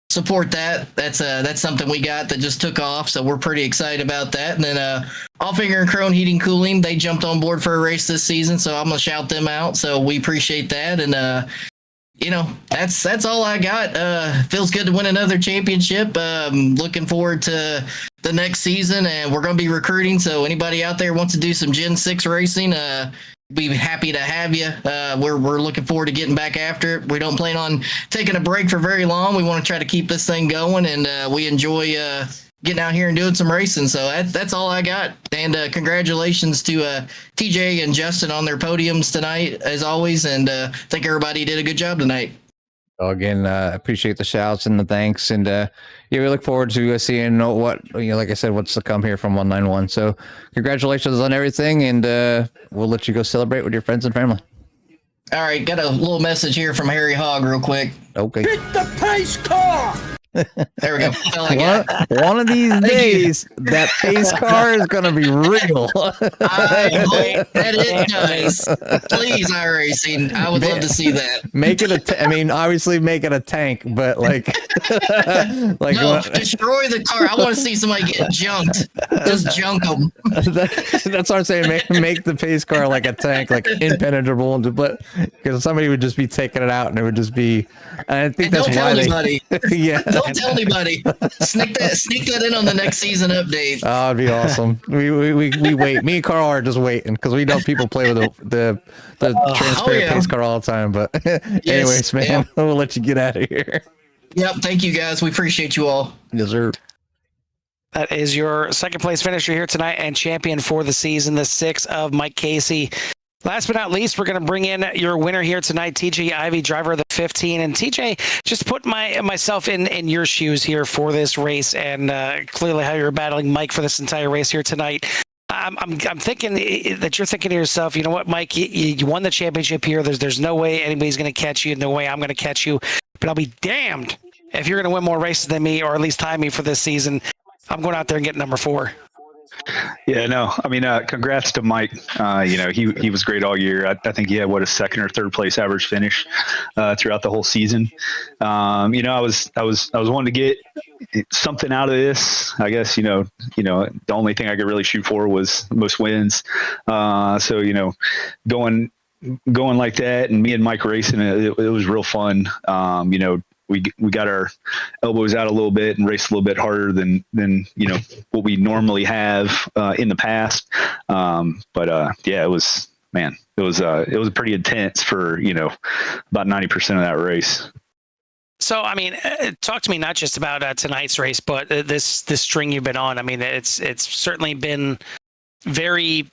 Speaker 3: support that. That's something we got that just took off. So we're pretty excited about that. And then Allfinger and Crone Heating Cooling, they jumped on board for a race this season. So I'm going to shout them out. So we appreciate that. And, that's all I got. Feels good to win another championship. Looking forward to the next season, and we're going to be recruiting. So anybody out there wants to do some Gen 6 racing, be happy to have you. We're looking forward to getting back after it. We don't plan on taking a break for very long. We want to try to keep this thing going, and we enjoy getting out here and doing some racing. So that's all I got. And congratulations to TJ and Justin on their podiums tonight, as always. And I think everybody did a good job tonight.
Speaker 2: So again, appreciate the shouts and the thanks, and we look forward to seeing what like I said, what's to come here from 191. So congratulations on everything, and we'll let you go celebrate with your friends and family.
Speaker 3: All right, got a little message here from Harry Hogg real quick.
Speaker 2: Okay.
Speaker 7: Hit the pace car!
Speaker 3: There we go. That's all I got.
Speaker 2: One of these days, that pace car is going to be real.
Speaker 3: I hope that it does. Please, iRacing. I would love to see that.
Speaker 2: Make it obviously make it a tank, but like
Speaker 3: no, destroy the car. I want to see somebody get junked. Just junk them.
Speaker 2: That's what I'm saying. Make the pace car like a tank, like impenetrable, but because somebody would just be taking it out, and it would just be. I think
Speaker 3: and
Speaker 2: that's
Speaker 3: don't
Speaker 2: why
Speaker 3: tell anybody.
Speaker 2: Yeah.
Speaker 3: Don't tell anybody. Sneak that in on the next season update.
Speaker 2: Oh, it'd be awesome. We wait. Me and Carl are just waiting because we know people play with the transparent pace car all the time. But anyways, man,
Speaker 3: yeah.
Speaker 2: we'll let you get out of here.
Speaker 3: Yep. Thank you, guys. We appreciate you all.
Speaker 2: Yes, sir.
Speaker 1: That is your second place finisher here tonight and champion for the season, the 6 of Mike Casey. Last but not least, we're going to bring in your winner here tonight, TJ Ivy, driver of the 15. And TJ, just put myself in your shoes here for this race, and clearly how you're battling Mike for this entire race here tonight. I'm thinking that you're thinking to yourself, you know what, Mike, you won the championship here. There's no way anybody's going to catch you. No way I'm going to catch you. But I'll be damned if you're going to win more races than me, or at least tie me for this season. I'm going out there and getting number 4.
Speaker 8: Yeah, no, I mean, congrats to Mike. He was great all year. I think he had a second or third place average finish throughout the whole season. I was wanting to get something out of this. I guess the only thing I could really shoot for was most wins. So going like that, and me and Mike racing, it was real fun. We got our elbows out a little bit and raced a little bit harder than what we normally have in the past. It was pretty intense for about 90% of that race.
Speaker 1: So, I mean, talk to me not just about tonight's race, but this string you've been on. I mean, it's certainly been very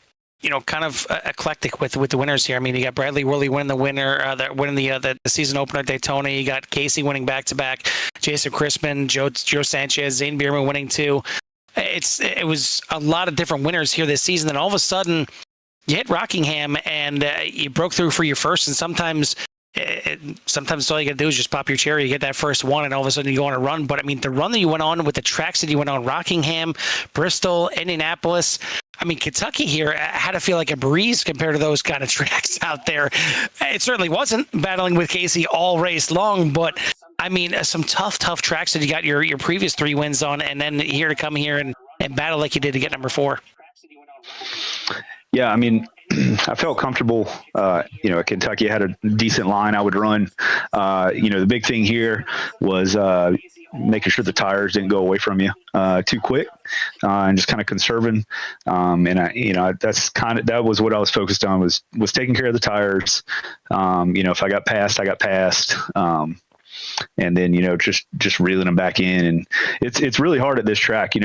Speaker 1: kind of eclectic with the winners here. I mean, you got Bradley Worley winning the season opener at Daytona. You got Casey winning back-to-back, Jason Crispin, Joe Sanchez, Zane Bierman winning 2. It was a lot of different winners here this season. Then all of a sudden, you hit Rockingham and you broke through for your first. And sometimes all you got to do is just pop your cherry. You get that first one, and all of a sudden you go on a run. But I mean, the run that you went on with the tracks that you went on, Rockingham, Bristol, Indianapolis. I mean, Kentucky here had to feel like a breeze compared to those kind of tracks out there. It certainly wasn't battling with Casey all race long, but I mean, some tough tracks that you got your previous 3 wins on, and then here to come here and battle like you did to get number 4.
Speaker 8: Yeah, I mean, I felt comfortable. At Kentucky, I had a decent line I would run. The big thing here was making sure the tires didn't go away from you too quick, and just kind of conserving. That was what I was focused on was taking care of the tires. If I got passed. And then just reeling them back in, and it's really hard at this track. When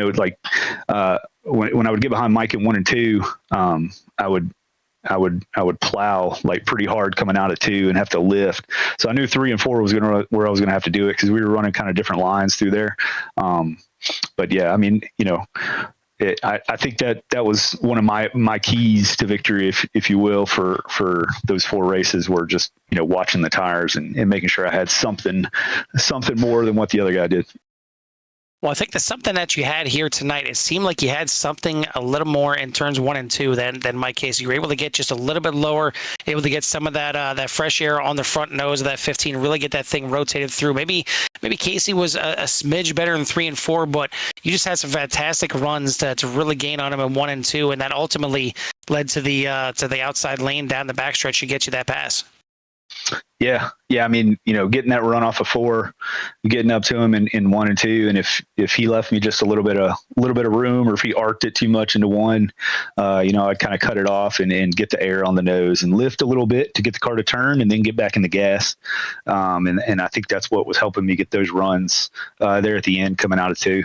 Speaker 8: I would get behind Mike in 1 and 2, I would plow like pretty hard coming out of 2 and have to lift. So I knew 3 and 4 was where I was gonna have to do it, because we were running kind of different lines through there. But yeah, I mean, I think that was one of my keys to victory, if you will, for those 4 races, were just watching the tires and making sure I had something more than what the other guy did.
Speaker 1: Well, I think that's something that you had here tonight. It seemed like you had something a little more in turns 1 and 2 than Mike Casey. You were able to get just a little bit lower, able to get some of that fresh air on the front nose of that 15, really get that thing rotated through. Maybe Casey was a smidge better in 3 and 4, but you just had some fantastic runs to really gain on him in 1 and 2, and that ultimately led to the outside lane down the backstretch to get you that pass.
Speaker 8: Yeah. I mean, getting that run off of 4, getting up to him in 1 and 2, and if he left me just a little bit of room, or if he arced it too much into 1, I'd kind of cut it off and get the air on the nose and lift a little bit to get the car to turn, and then get back in the gas. And I think that's what was helping me get those runs there at the end, coming out of 2.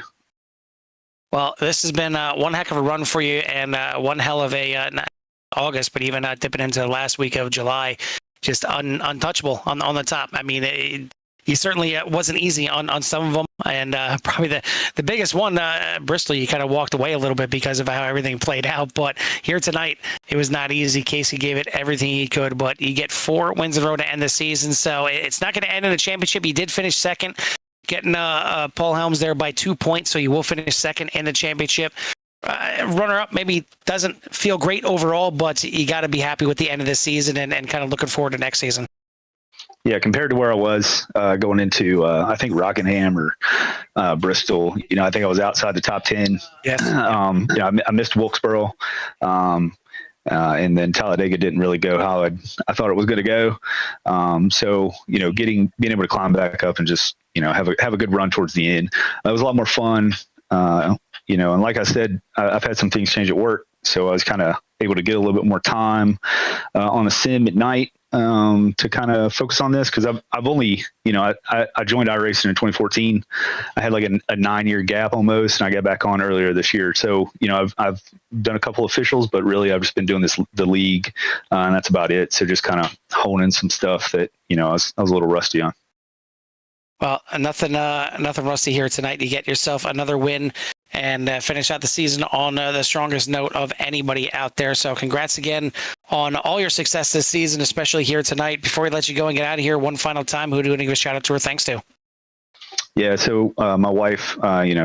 Speaker 1: Well, this has been one heck of a run for you, and one hell of a not August, but even dipping into the last week of July. Just untouchable on the top. I mean, he certainly wasn't easy on some of them, and probably the biggest one, Bristol, you kind of walked away a little bit because of how everything played out. But here tonight, it was not easy. Casey gave it everything he could, but you get 4 wins in a row to end the season, so it's not going to end in a championship. He did finish second, getting Paul Helms there by 2 points, so you will finish second in the championship. Runner-up maybe doesn't feel great overall, but you got to be happy with the end of this season and kind of looking forward to next season.
Speaker 8: Yeah, compared to where I was going into, I think Rockingham or Bristol, I think I was outside the top 10.
Speaker 1: Yes.
Speaker 8: I missed Wilkesboro, and then Talladega didn't really go how I thought it was going to go. So being able to climb back up and just have a good run towards the end, it was a lot more fun. And like I said, I've had some things change at work, so I was kind of able to get a little bit more time on the sim at night to kind of focus on this, because I've only, I joined iRacing in 2014. I had like a 9-year gap almost, and I got back on earlier this year. So, I've done a couple officials, but really I've just been doing the league, and that's about it. So just kind of honing some stuff that, I was a little rusty on.
Speaker 1: Well, nothing rusty here tonight. You get yourself another win and finish out the season on the strongest note of anybody out there. So congrats again on all your success this season, especially here tonight. Before we let you go and get out of here, one final time, who do you want to give a shout out to or thanks to?
Speaker 8: Yeah, so my wife,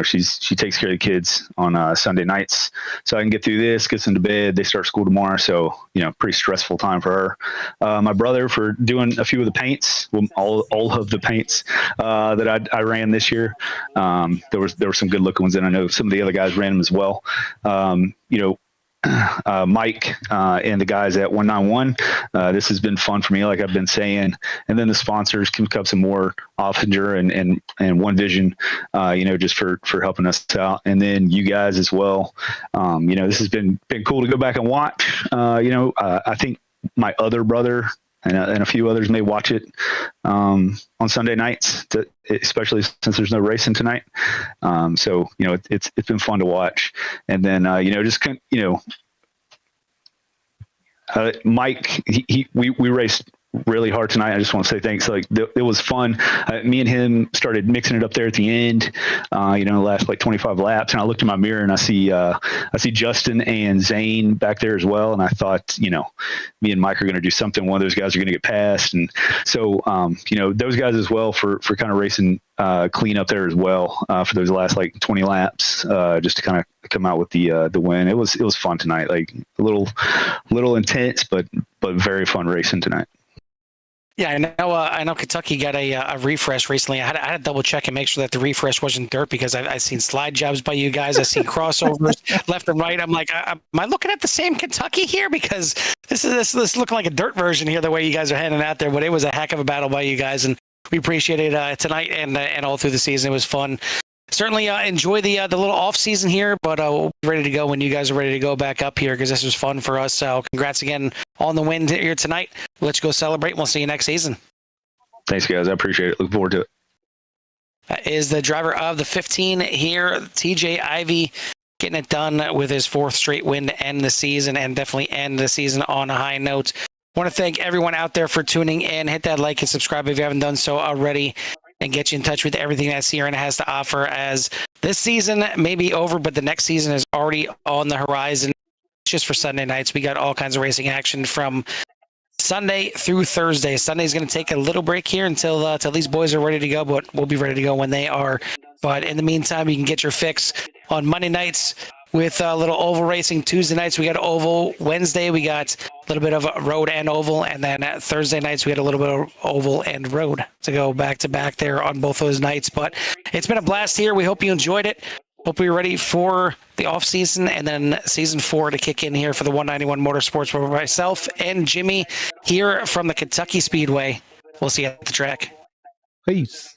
Speaker 8: she takes care of the kids on Sunday nights, so I can get through this, get them to bed. They start school tomorrow, so pretty stressful time for her. My brother for doing a few of the paints, all of the paints that I ran this year. There were some good looking ones, and I know some of the other guys ran them as well. Mike and the guys at 191. This has been fun for me, like I've been saying. And then the sponsors, Kim Cups and More, Offinger and One Vision, just for helping us out. And then you guys as well. This has been cool to go back and watch. I think my other brother and a few others may watch it on Sunday nights, especially since there's no racing tonight. So it's been fun to watch. And then Mike, we raced really hard tonight. I just want to say thanks. Like it was fun. Me and him started mixing it up there at the end. The last like 25 laps, and I looked in my mirror and I see Justin and Zane back there as well. And I thought, me and Mike are going to do something. One of those guys are going to get passed, and so those guys as well for kind of racing clean up there as well for those last like 20 laps, just to kind of come out with the win. It was fun tonight. Like a little intense, but very fun racing tonight.
Speaker 1: Yeah, I know Kentucky got a refresh recently. I had to double check and make sure that the refresh wasn't dirt, because I've seen slide jobs by you guys. I've seen crossovers left and right. I'm like, am I looking at the same Kentucky here? Because this looking like a dirt version here, the way you guys are heading out there. But it was a heck of a battle by you guys, and we appreciate it tonight and all through the season. It was fun. Certainly enjoy the little off season here, but we'll be ready to go when you guys are ready to go back up here, because this was fun for us. So congrats again on the win here tonight. Let's go celebrate. We'll see you next season.
Speaker 8: Thanks, guys. I appreciate it. Look forward to it.
Speaker 1: That is the driver of the 15 here, TJ Ivey, getting it done with his 4th straight win to end the season, and definitely end the season on a high note. I want to thank everyone out there for tuning in. Hit that like and subscribe if you haven't done so already, and get you in touch with everything that Sierra has to offer, as this season may be over, but the next season is already on the horizon. Just for Sunday nights, we got all kinds of racing action from Sunday through Thursday. Sunday's going to take a little break here until these boys are ready to go, but we'll be ready to go when they are. But in the meantime, you can get your fix on Monday nights with a little oval racing. Tuesday nights, we got oval. Wednesday, we got a little bit of road and oval. And then Thursday nights, we had a little bit of oval and road to go back to back there on both those nights. But it's been a blast here. We hope you enjoyed it. Hope you're ready for the off season and then season 4 to kick in here for the 191 Motorsports with myself and Jimmy here from the Kentucky Speedway. We'll see you at the track.
Speaker 2: Peace.